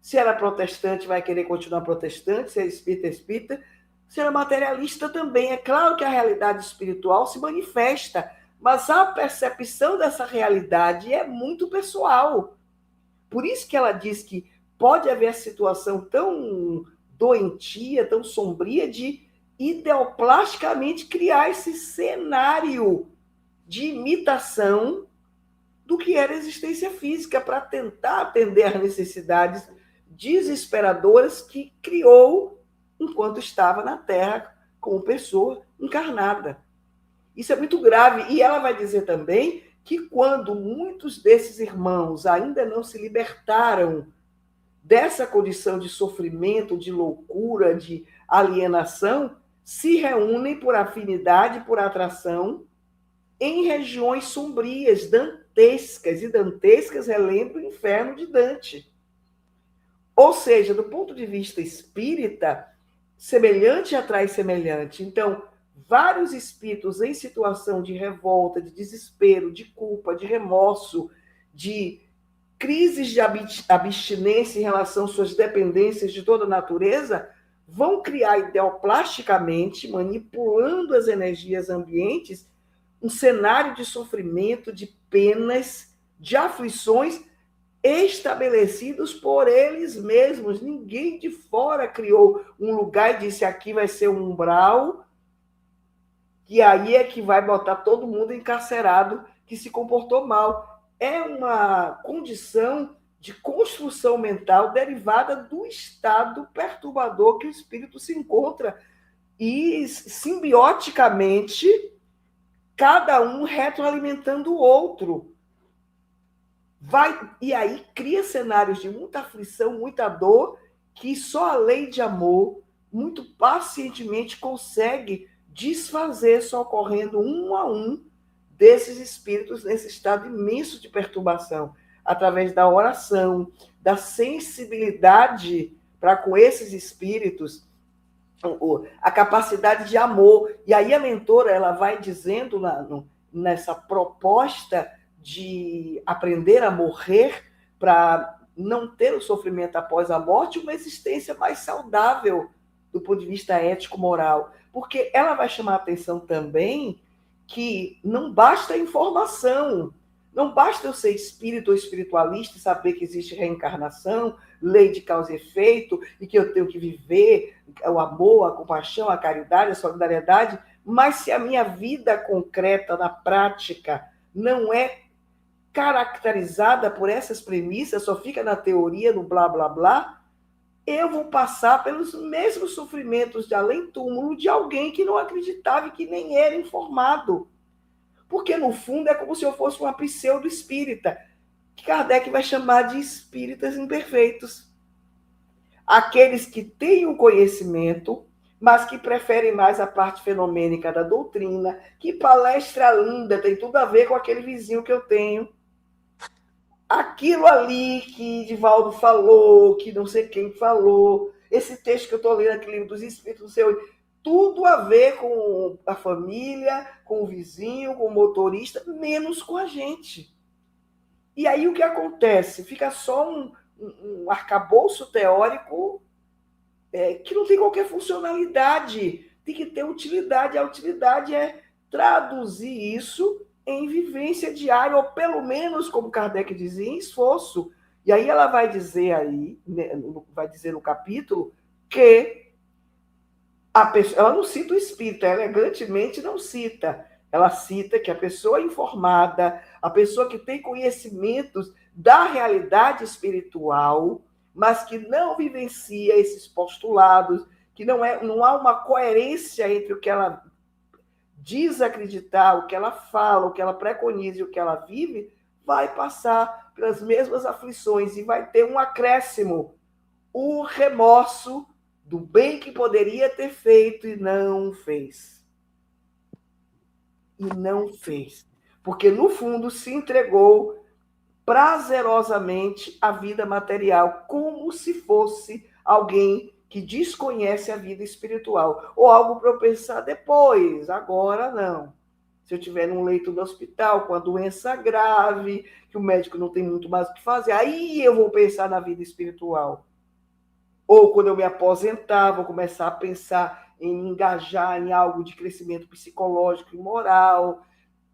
Se era protestante, vai querer continuar protestante, se é espírita, é espírita. Se era materialista também. É claro que a realidade espiritual se manifesta, mas a percepção dessa realidade é muito pessoal. Por isso que ela diz que pode haver situação tão doentia, tão sombria, de ideoplasticamente criar esse cenário de imitação do que era a existência física para tentar atender às necessidades desesperadoras que criou enquanto estava na Terra como pessoa encarnada. Isso é muito grave. E ela vai dizer também que quando muitos desses irmãos ainda não se libertaram dessa condição de sofrimento, de loucura, de alienação, se reúnem por afinidade, por atração, em regiões sombrias, dantescas, e dantescas relembra o inferno de Dante. Ou seja, do ponto de vista espírita, semelhante atrai semelhante. Então, vários espíritos em situação de revolta, de desespero, de culpa, de remorso, de crises de abstinência em relação às suas dependências de toda a natureza, vão criar ideoplasticamente, manipulando as energias ambientes, um cenário de sofrimento, de penas, de aflições estabelecidos por eles mesmos. Ninguém de fora criou um lugar e disse aqui vai ser um umbral, e aí é que vai botar todo mundo encarcerado que se comportou mal. É uma condição de construção mental derivada do estado perturbador que o espírito se encontra, e simbioticamente cada um retroalimentando o outro. E aí cria cenários de muita aflição, muita dor, que só a lei de amor, muito pacientemente, consegue desfazer, socorrendo um a um desses espíritos nesse estado imenso de perturbação, através da oração, da sensibilidade para com esses espíritos, a capacidade de amor. E aí a mentora ela vai dizendo nessa proposta de aprender a morrer para não ter o sofrimento após a morte, uma existência mais saudável do ponto de vista ético-moral. Porque ela vai chamar a atenção também que não basta a informação, não basta eu ser espírita ou espiritualista e saber que existe reencarnação, lei de causa e efeito, e que eu tenho que viver o amor, a compaixão, a caridade, a solidariedade, mas se a minha vida concreta, na prática, não é caracterizada por essas premissas, só fica na teoria, no blá, blá, blá, eu vou passar pelos mesmos sofrimentos de além-túmulo de alguém que não acreditava e que nem era informado. Porque, no fundo, é como se eu fosse uma pseudo-espírita, que Kardec vai chamar de espíritas imperfeitos. Aqueles que têm o conhecimento, mas que preferem mais a parte fenomênica da doutrina, que palestra linda, tem tudo a ver com aquele vizinho que eu tenho. Aquilo ali que Divaldo falou, que não sei quem falou, esse texto que eu estou lendo aqui, livro dos Espíritos, não sei, tudo a ver com a família, com o vizinho, com o motorista, menos com a gente. E aí o que acontece? Fica só um arcabouço teórico que não tem qualquer funcionalidade, tem que ter utilidade. A utilidade é traduzir isso em vivência diária, ou pelo menos, como Kardec dizia, em esforço. E aí ela vai dizer aí, vai dizer no capítulo, que a pessoa, ela não cita o espírito, elegantemente não cita. Ela cita que a pessoa informada, a pessoa que tem conhecimentos da realidade espiritual, mas que não vivencia esses postulados, que não há uma coerência entre o que ela diz acreditar, o que ela fala, o que ela preconiza e o que ela vive, vai passar pelas mesmas aflições e vai ter um acréscimo, o remorso do bem que poderia ter feito e não fez. E não fez. Porque, no fundo, se entregou prazerosamente à vida material, como se fosse alguém que desconhece a vida espiritual. Ou algo para eu pensar depois, agora não. Se eu estiver num leito do hospital com a doença grave, que o médico não tem muito mais o que fazer, aí eu vou pensar na vida espiritual. Ou quando eu me aposentar, vou começar a pensar em me engajar em algo de crescimento psicológico e moral,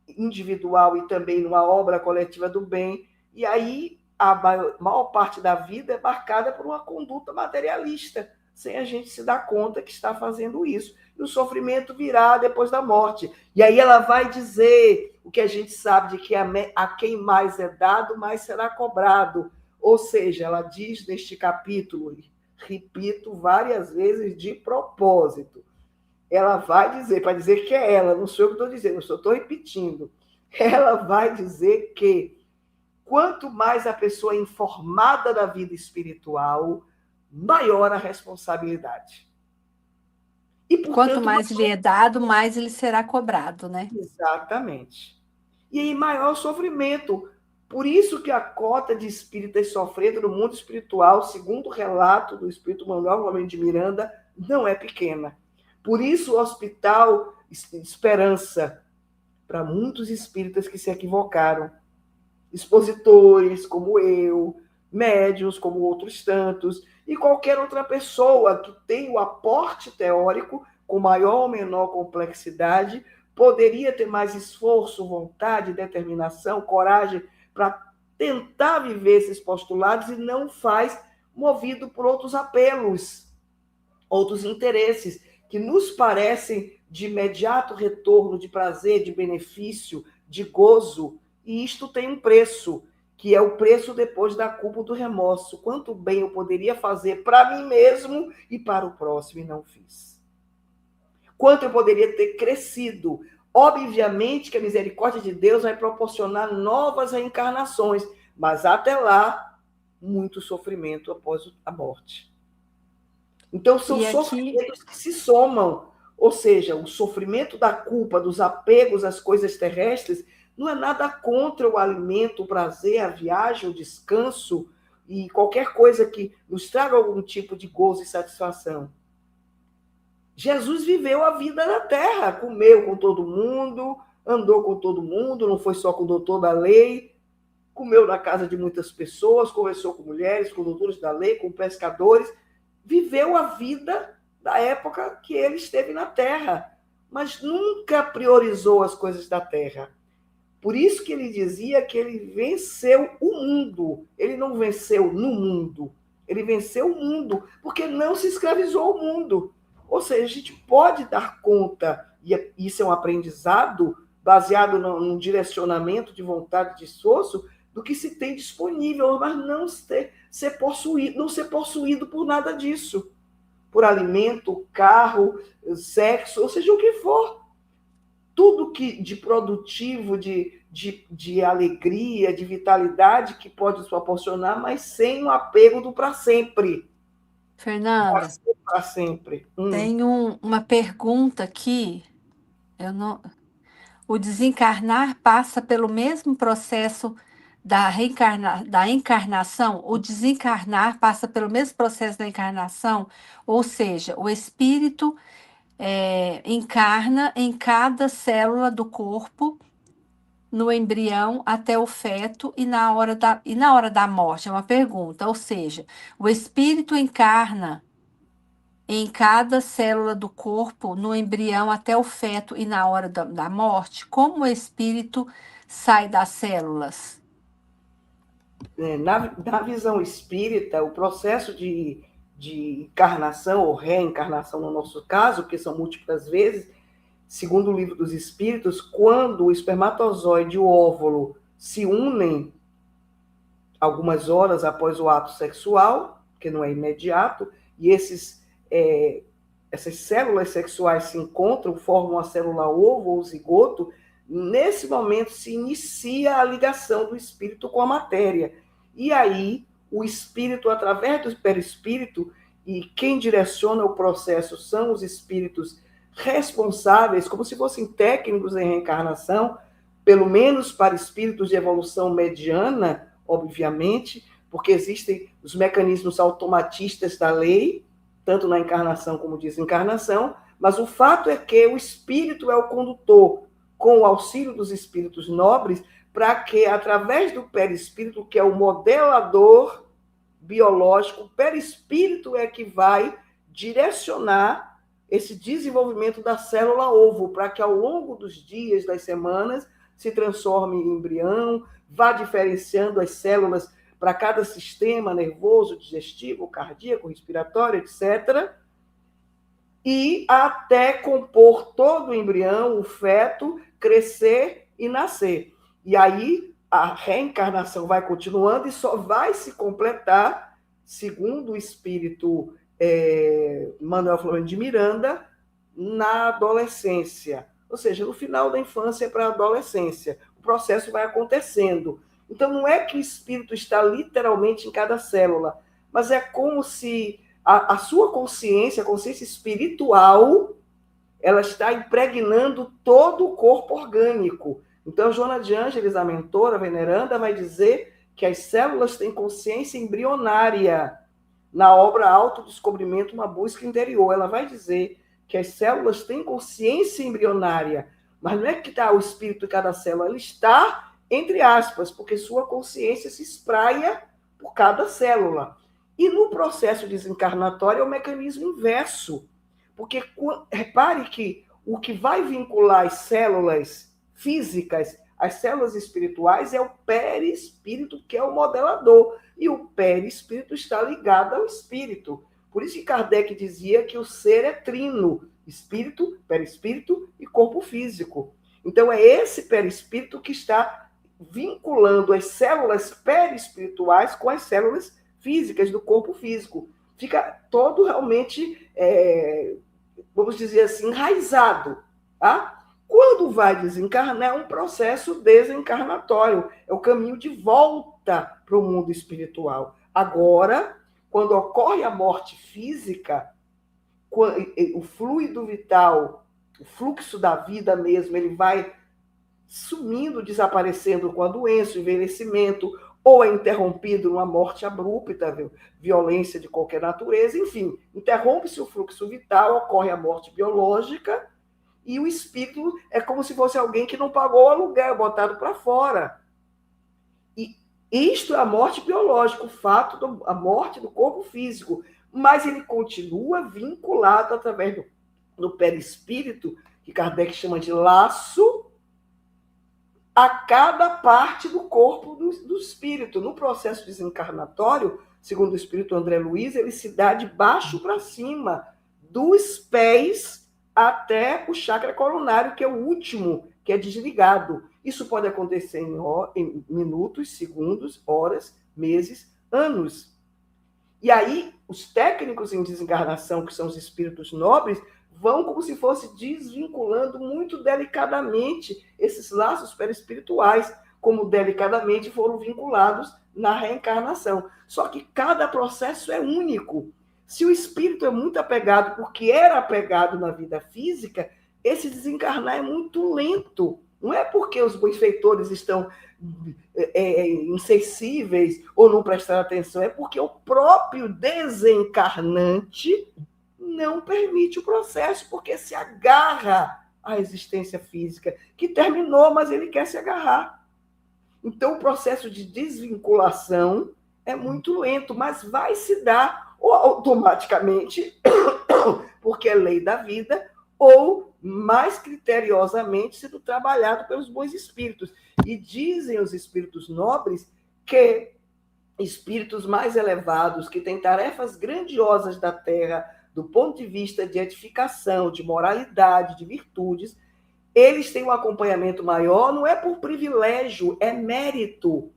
individual e também numa obra coletiva do bem. E aí a maior parte da vida é marcada por uma conduta materialista, sem a gente se dar conta que está fazendo isso. E o sofrimento virá depois da morte. E aí ela vai dizer o que a gente sabe, de que a quem mais é dado, mais será cobrado. Ou seja, ela diz neste capítulo, repito várias vezes de propósito, ela vai dizer, para dizer que é ela, não sou eu que estou dizendo, eu só estou repetindo. Ela vai dizer que quanto mais a pessoa é informada da vida espiritual, maior a responsabilidade. E, portanto, quanto mais lhe é dado, mais ele será cobrado, né? Exatamente. E aí, maior sofrimento. Por isso que a cota de espíritas sofrendo no mundo espiritual, segundo o relato do Espírito Manuel Gomes de Miranda, não é pequena. Por isso, o Hospital Esperança, para muitos espíritas que se equivocaram, expositores como eu, médiuns como outros tantos, e qualquer outra pessoa que tem o aporte teórico com maior ou menor complexidade, poderia ter mais esforço, vontade, determinação, coragem para tentar viver esses postulados e não faz, movido por outros apelos, outros interesses, que nos parecem de imediato retorno, de prazer, de benefício, de gozo, e isto tem um preço, que é o preço depois da culpa do remorso. Quanto bem eu poderia fazer para mim mesmo e para o próximo e não fiz. Quanto eu poderia ter crescido. Obviamente que a misericórdia de Deus vai proporcionar novas reencarnações, mas até lá, muito sofrimento após a morte. Então, são sofrimentos que se somam. Ou seja, o sofrimento da culpa, dos apegos às coisas terrestres, não é nada contra o alimento, o prazer, a viagem, o descanso e qualquer coisa que nos traga algum tipo de gozo e satisfação. Jesus viveu a vida na Terra, comeu com todo mundo, andou com todo mundo, não foi só com o doutor da lei, comeu na casa de muitas pessoas, conversou com mulheres, com doutores da lei, com pescadores, viveu a vida da época que ele esteve na Terra, mas nunca priorizou as coisas da Terra. Por isso que ele dizia que ele venceu o mundo. Ele não venceu no mundo, ele venceu o mundo, porque não se escravizou ao mundo. Ou seja, a gente pode dar conta, e isso é um aprendizado baseado num direcionamento de vontade, de esforço, do que se tem disponível, mas não ser possuído por nada disso. Por alimento, carro, sexo, ou seja, o que for. Tudo que de produtivo, de alegria, de vitalidade que pode nos proporcionar, mas sem o apego do para sempre. Fernanda, Para sempre. tem uma pergunta aqui. Eu não... O desencarnar passa pelo mesmo processo da encarnação? O desencarnar passa pelo mesmo processo da encarnação? Ou seja, o espírito encarna em cada célula do corpo, no embrião até o feto e na hora da morte? É uma pergunta. Ou seja, o espírito encarna em cada célula do corpo, no embrião até o feto e na hora da morte? Como o espírito sai das células? Na visão espírita, o processo de encarnação ou reencarnação, no nosso caso, que são múltiplas vezes, segundo o Livro dos Espíritos, quando o espermatozoide e o óvulo se unem algumas horas após o ato sexual, que não é imediato, e essas células sexuais se encontram, formam a célula ovo ou zigoto, nesse momento se inicia a ligação do espírito com a matéria. E aí, o espírito, através do perispírito, e quem direciona o processo são os espíritos responsáveis, como se fossem técnicos em reencarnação, pelo menos para espíritos de evolução mediana, obviamente, porque existem os mecanismos automatistas da lei, tanto na encarnação como desencarnação, mas o fato é que o espírito é o condutor, com o auxílio dos espíritos nobres, para que, através do perispírito, que é o modelador biológico, o perispírito é que vai direcionar esse desenvolvimento da célula ovo, para que ao longo dos dias, das semanas, se transforme em embrião, vá diferenciando as células para cada sistema nervoso, digestivo, cardíaco, respiratório, etc., e até compor todo o embrião, o feto, crescer e nascer. E aí a reencarnação vai continuando e só vai se completar, segundo o espírito Manuel Florent de Miranda, na adolescência. Ou seja, no final da infância para a adolescência. O processo vai acontecendo. Então, não é que o espírito está literalmente em cada célula, mas é como se a sua consciência, a consciência espiritual, ela está impregnando todo o corpo orgânico. Então, Joana de Ângeles, a mentora veneranda, vai dizer que as células têm consciência embrionária. Na obra Autodescobrimento, uma busca interior, ela vai dizer que as células têm consciência embrionária, mas não é que está o espírito em cada célula, ele está, entre aspas, porque sua consciência se espraia por cada célula. E no processo desencarnatório é o mecanismo inverso, porque repare que o que vai vincular as células físicas às células espirituais é o perispírito, que é o modelador, e o perispírito está ligado ao espírito. Por isso que Kardec dizia que o ser é trino, espírito, perispírito e corpo físico. Então é esse perispírito que está vinculando as células perispirituais com as células físicas do corpo físico. Fica todo realmente, vamos dizer assim, enraizado. Tá? Quando vai desencarnar, é um processo desencarnatório, é o caminho de volta para o mundo espiritual. Agora, quando ocorre a morte física, o fluido vital, o fluxo da vida mesmo, ele vai sumindo, desaparecendo com a doença, o envelhecimento, ou é interrompido numa morte abrupta, violência de qualquer natureza, enfim, interrompe-se o fluxo vital, ocorre a morte biológica, e o espírito é como se fosse alguém que não pagou o aluguel, botado para fora. E isto é a morte biológica, o fato da morte do corpo físico, mas ele continua vinculado através do perispírito, que Kardec chama de laço, a cada parte do corpo do espírito. No processo desencarnatório, segundo o espírito André Luiz, ele se dá de baixo para cima, dos pés até o chakra coronário, que é o último, que é desligado. Isso pode acontecer em minutos, segundos, horas, meses, anos. E aí, os técnicos em desencarnação, que são os espíritos nobres, vão como se fosse desvinculando muito delicadamente esses laços perispirituais, como delicadamente foram vinculados na reencarnação. Só que cada processo é único. Se o espírito é muito apegado, porque era apegado na vida física, esse desencarnar é muito lento. Não é porque os benfeitores estão insensíveis ou não prestar atenção, é porque o próprio desencarnante não permite o processo, porque se agarra à existência física, que terminou, mas ele quer se agarrar. Então, o processo de desvinculação é muito lento, mas vai se dar ou automaticamente, porque é lei da vida, ou mais criteriosamente sendo trabalhado pelos bons espíritos. E dizem os espíritos nobres que espíritos mais elevados, que têm tarefas grandiosas da Terra, do ponto de vista de edificação, de moralidade, de virtudes, eles têm um acompanhamento maior, não é por privilégio, é mérito.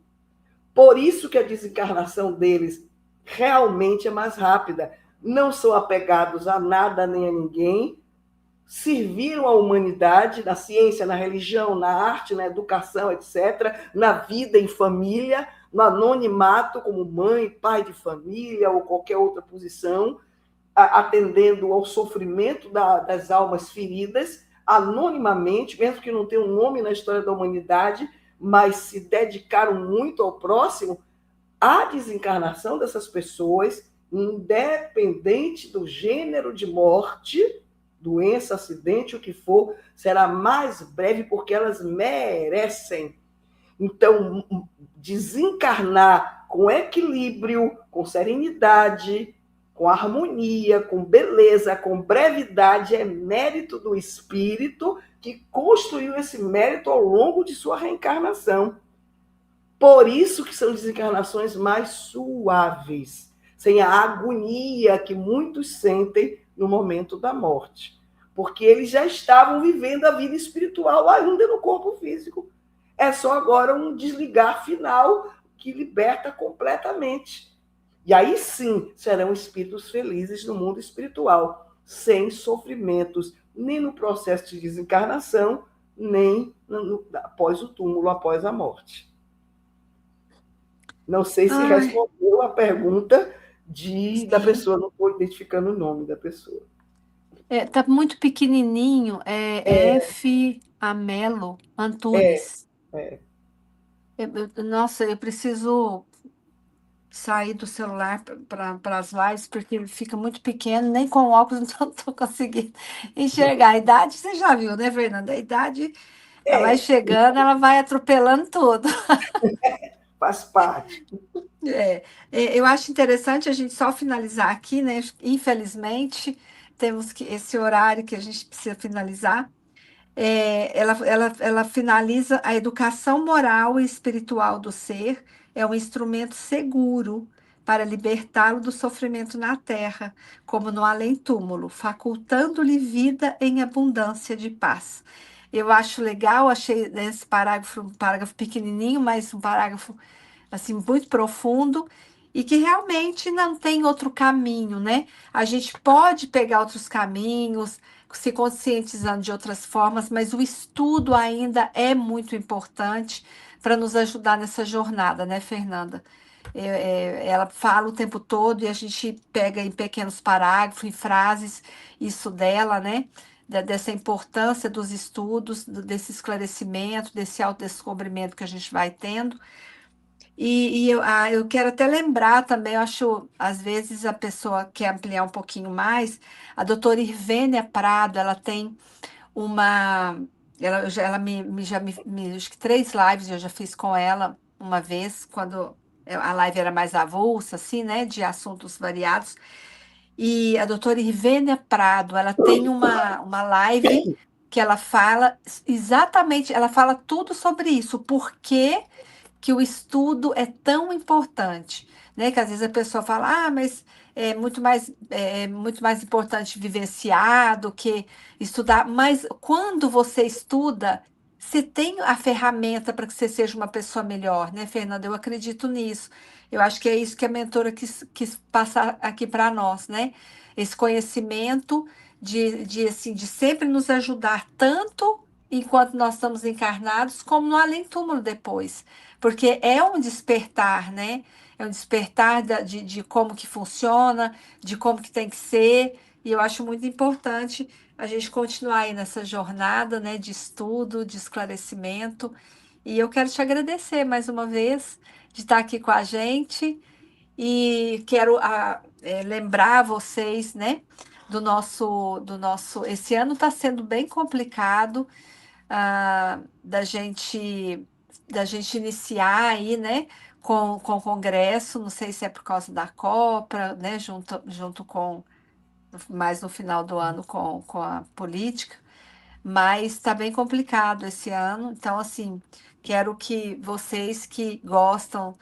Por isso que a desencarnação deles realmente é mais rápida. Não são apegados a nada nem a ninguém, serviram à humanidade, na ciência, na religião, na arte, na educação, etc., na vida em família, no anonimato, como mãe, pai de família ou qualquer outra posição, atendendo ao sofrimento das almas feridas, anonimamente, mesmo que não tenha um nome na história da humanidade, mas se dedicaram muito ao próximo. A desencarnação dessas pessoas, independente do gênero de morte, doença, acidente, o que for, será mais breve porque elas merecem. Então, desencarnar com equilíbrio, com serenidade, com harmonia, com beleza, com brevidade, é mérito do espírito que construiu esse mérito ao longo de sua reencarnação. Por isso que são desencarnações mais suaves, sem a agonia que muitos sentem no momento da morte. Porque eles já estavam vivendo a vida espiritual ainda no corpo físico. É só agora um desligar final que liberta completamente. E aí sim serão espíritos felizes no mundo espiritual, sem sofrimentos, nem no processo de desencarnação, nem após o túmulo, após a morte. Não sei se respondeu a pergunta da pessoa, não estou identificando o nome da pessoa. Tá muito pequenininho, F. Amelo Antunes. Nossa, eu preciso sair do celular para as lives, porque ele fica muito pequeno, nem com óculos não estou conseguindo enxergar. A idade, você já viu, né, Fernanda? A idade, ela vai chegando, ela vai atropelando tudo. Faz parte. Eu acho interessante a gente só finalizar aqui, né? Infelizmente, temos esse horário que a gente precisa finalizar. Ela finaliza a educação moral e espiritual do ser é um instrumento seguro para libertá-lo do sofrimento na terra, como no além-túmulo, facultando-lhe vida em abundância de paz. Eu acho legal, achei esse parágrafo, um parágrafo pequenininho, mas um parágrafo assim muito profundo e que realmente não tem outro caminho, né? A gente pode pegar outros caminhos, se conscientizando de outras formas, mas o estudo ainda é muito importante para nos ajudar nessa jornada, né, Fernanda? Ela fala o tempo todo e a gente pega em pequenos parágrafos, em frases, isso dela, né? Dessa importância dos estudos, desse esclarecimento, desse autodescobrimento que a gente vai tendo. Eu quero até lembrar também, eu acho, às vezes a pessoa quer ampliar um pouquinho mais, a doutora Irvênia Prado, ela tem uma, ela acho que 3 lives eu já fiz com ela uma vez, quando a live era mais avulsa, assim, né, de assuntos variados, e a doutora Irvênia Prado, ela tem uma live que ela fala exatamente, ela fala tudo sobre isso, porque que o estudo é tão importante, né? Que às vezes a pessoa fala, mas muito mais importante vivenciar do que estudar. Mas quando você estuda, você tem a ferramenta para que você seja uma pessoa melhor, né, Fernanda? Eu acredito nisso. Eu acho que é isso que a mentora quis passar aqui para nós, né? Esse conhecimento assim, de sempre nos ajudar tanto enquanto nós estamos encarnados, como no além-túmulo depois. Porque é um despertar, né? É um despertar de como que funciona, de como que tem que ser, e eu acho muito importante a gente continuar aí nessa jornada, né, de estudo, de esclarecimento, e eu quero te agradecer mais uma vez de estar aqui com a gente, e quero lembrar vocês, né, esse ano está sendo bem complicado, da gente iniciar aí, né, com o Congresso, não sei se é por causa da Copa, né, junto com, mais no final do ano com a política, mas está bem complicado esse ano, então, assim, quero que vocês que gostam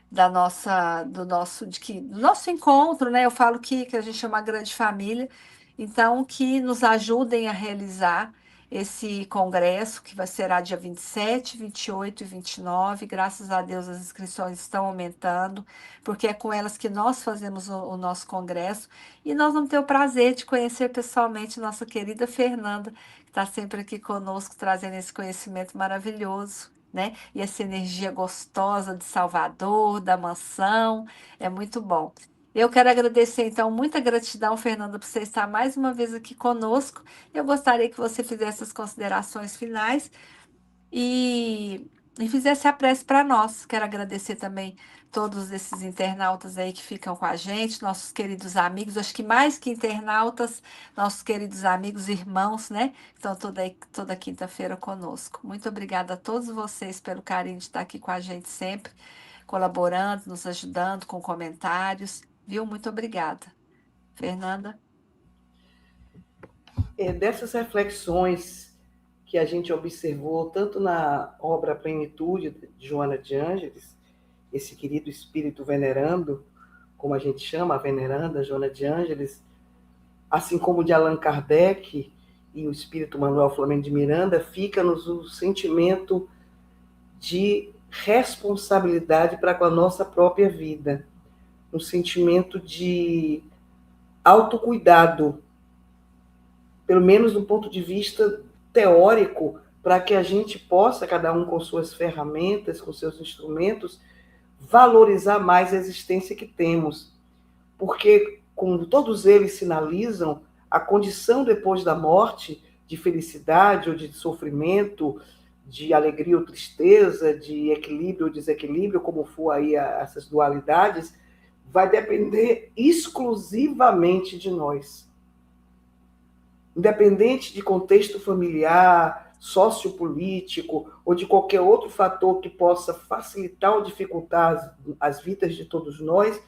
do nosso encontro, né? Eu falo que a gente é uma grande família, então que nos ajudem a realizar esse congresso, que será dia 27, 28 e 29. Graças a Deus as inscrições estão aumentando, porque é com elas que nós fazemos o nosso congresso, e nós vamos ter o prazer de conhecer pessoalmente nossa querida Fernanda, que está sempre aqui conosco, trazendo esse conhecimento maravilhoso, né? E essa energia gostosa de Salvador, da mansão, é muito bom. Eu quero agradecer, então, muita gratidão, Fernanda, por você estar mais uma vez aqui conosco. Eu gostaria que você fizesse as considerações finais e fizesse a prece para nós. Quero agradecer também todos esses internautas aí que ficam com a gente, nossos queridos amigos, acho que mais que internautas, nossos queridos amigos, irmãos, né? Estão toda quinta-feira conosco. Muito obrigada a todos vocês pelo carinho de estar aqui com a gente sempre, colaborando, nos ajudando com comentários, viu? Muito obrigada. Fernanda? Dessas reflexões que a gente observou, tanto na obra Plenitude, de Joana de Ângeles, esse querido espírito venerando, como a gente chama, a veneranda, Joana de Ângeles, assim como de Allan Kardec e o espírito Manuel Flamengo de Miranda, fica-nos o sentimento de responsabilidade para com a nossa própria vida, um sentimento de autocuidado, pelo menos do ponto de vista teórico, para que a gente possa, cada um com suas ferramentas, com seus instrumentos, valorizar mais a existência que temos. Porque, como todos eles sinalizam, a condição depois da morte, de felicidade ou de sofrimento, de alegria ou tristeza, de equilíbrio ou desequilíbrio, como for aí essas dualidades, vai depender exclusivamente de nós. Independente de contexto familiar, sociopolítico ou de qualquer outro fator que possa facilitar ou dificultar as vidas de todos nós,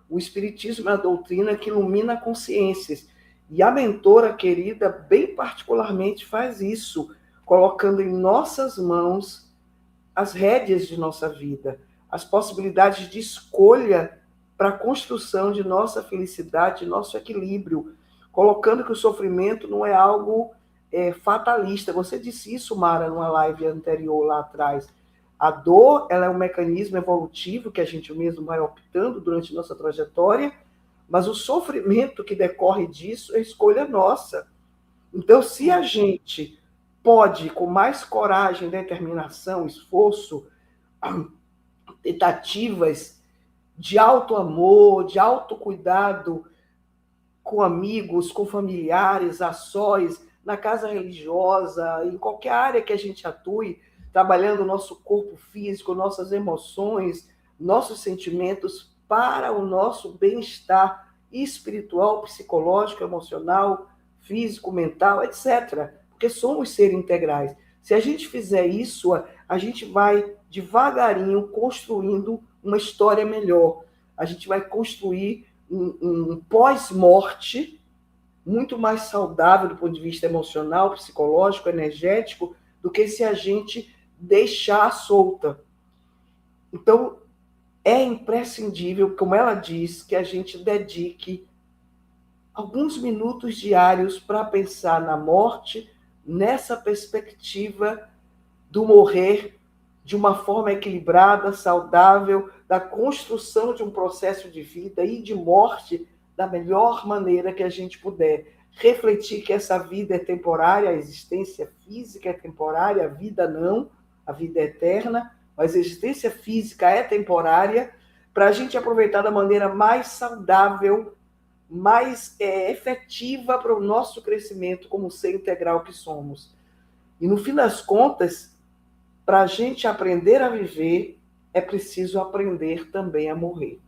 o Espiritismo é a doutrina que ilumina consciências. E a mentora querida, bem particularmente, faz isso, colocando em nossas mãos as rédeas de nossa vida, as possibilidades de escolha para a construção de nossa felicidade, de nosso equilíbrio, colocando que o sofrimento não é algo fatalista. Você disse isso, Mara, numa live anterior lá atrás. A dor, ela é um mecanismo evolutivo que a gente mesmo vai optando durante nossa trajetória, mas o sofrimento que decorre disso é escolha nossa. Então, se a gente pode, com mais coragem, determinação, esforço, tentativas de auto-amor, de autocuidado com amigos, com familiares, a sós, na casa religiosa, em qualquer área que a gente atue, trabalhando o nosso corpo físico, nossas emoções, nossos sentimentos para o nosso bem-estar espiritual, psicológico, emocional, físico, mental, etc. Porque somos seres integrais. Se a gente fizer isso, a gente vai devagarinho construindo uma história melhor. A gente vai construir um pós-morte muito mais saudável do ponto de vista emocional, psicológico, energético, do que se a gente deixar solta. Então, é imprescindível, como ela diz, que a gente dedique alguns minutos diários para pensar na morte, nessa perspectiva do morrer de uma forma equilibrada, saudável, da construção de um processo de vida e de morte da melhor maneira que a gente puder. Refletir que essa vida é temporária, a existência física é temporária, a vida não, a vida é eterna, mas a existência física é temporária, para a gente aproveitar da maneira mais saudável, mais efetiva para o nosso crescimento como ser integral que somos. E no fim das contas, para a gente aprender a viver, é preciso aprender também a morrer.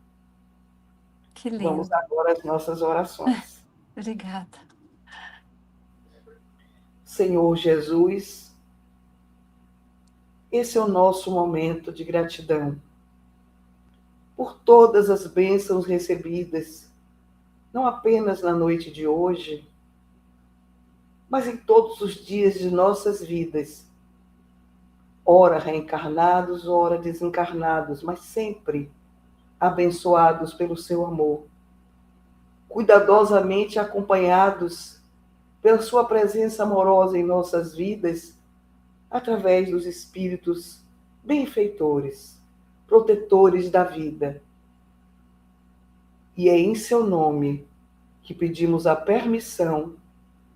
Que Vamos lindo. agora às nossas orações. Obrigada. Senhor Jesus, esse é o nosso momento de gratidão por todas as bênçãos recebidas, não apenas na noite de hoje, mas em todos os dias de nossas vidas, ora reencarnados, ora desencarnados, mas sempre abençoados pelo seu amor, cuidadosamente acompanhados pela sua presença amorosa em nossas vidas, através dos espíritos benfeitores, protetores da vida. E é em seu nome que pedimos a permissão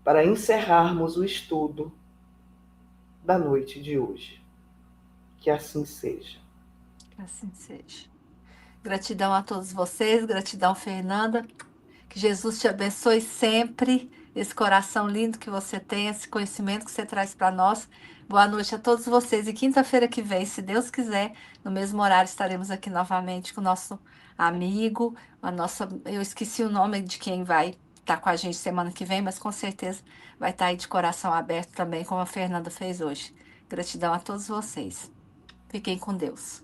para encerrarmos o estudo da noite de hoje. Que assim seja. Que assim seja. Gratidão a todos vocês, gratidão, Fernanda. Que Jesus te abençoe sempre, esse coração lindo que você tem, esse conhecimento que você traz para nós. Boa noite a todos vocês. E quinta-feira que vem, se Deus quiser, no mesmo horário, estaremos aqui novamente com o nosso amigo, a nossa. Eu esqueci o nome de quem vai estar com a gente semana que vem, mas com certeza vai estar aí de coração aberto também, como a Fernanda fez hoje. Gratidão a todos vocês. Fiquem com Deus.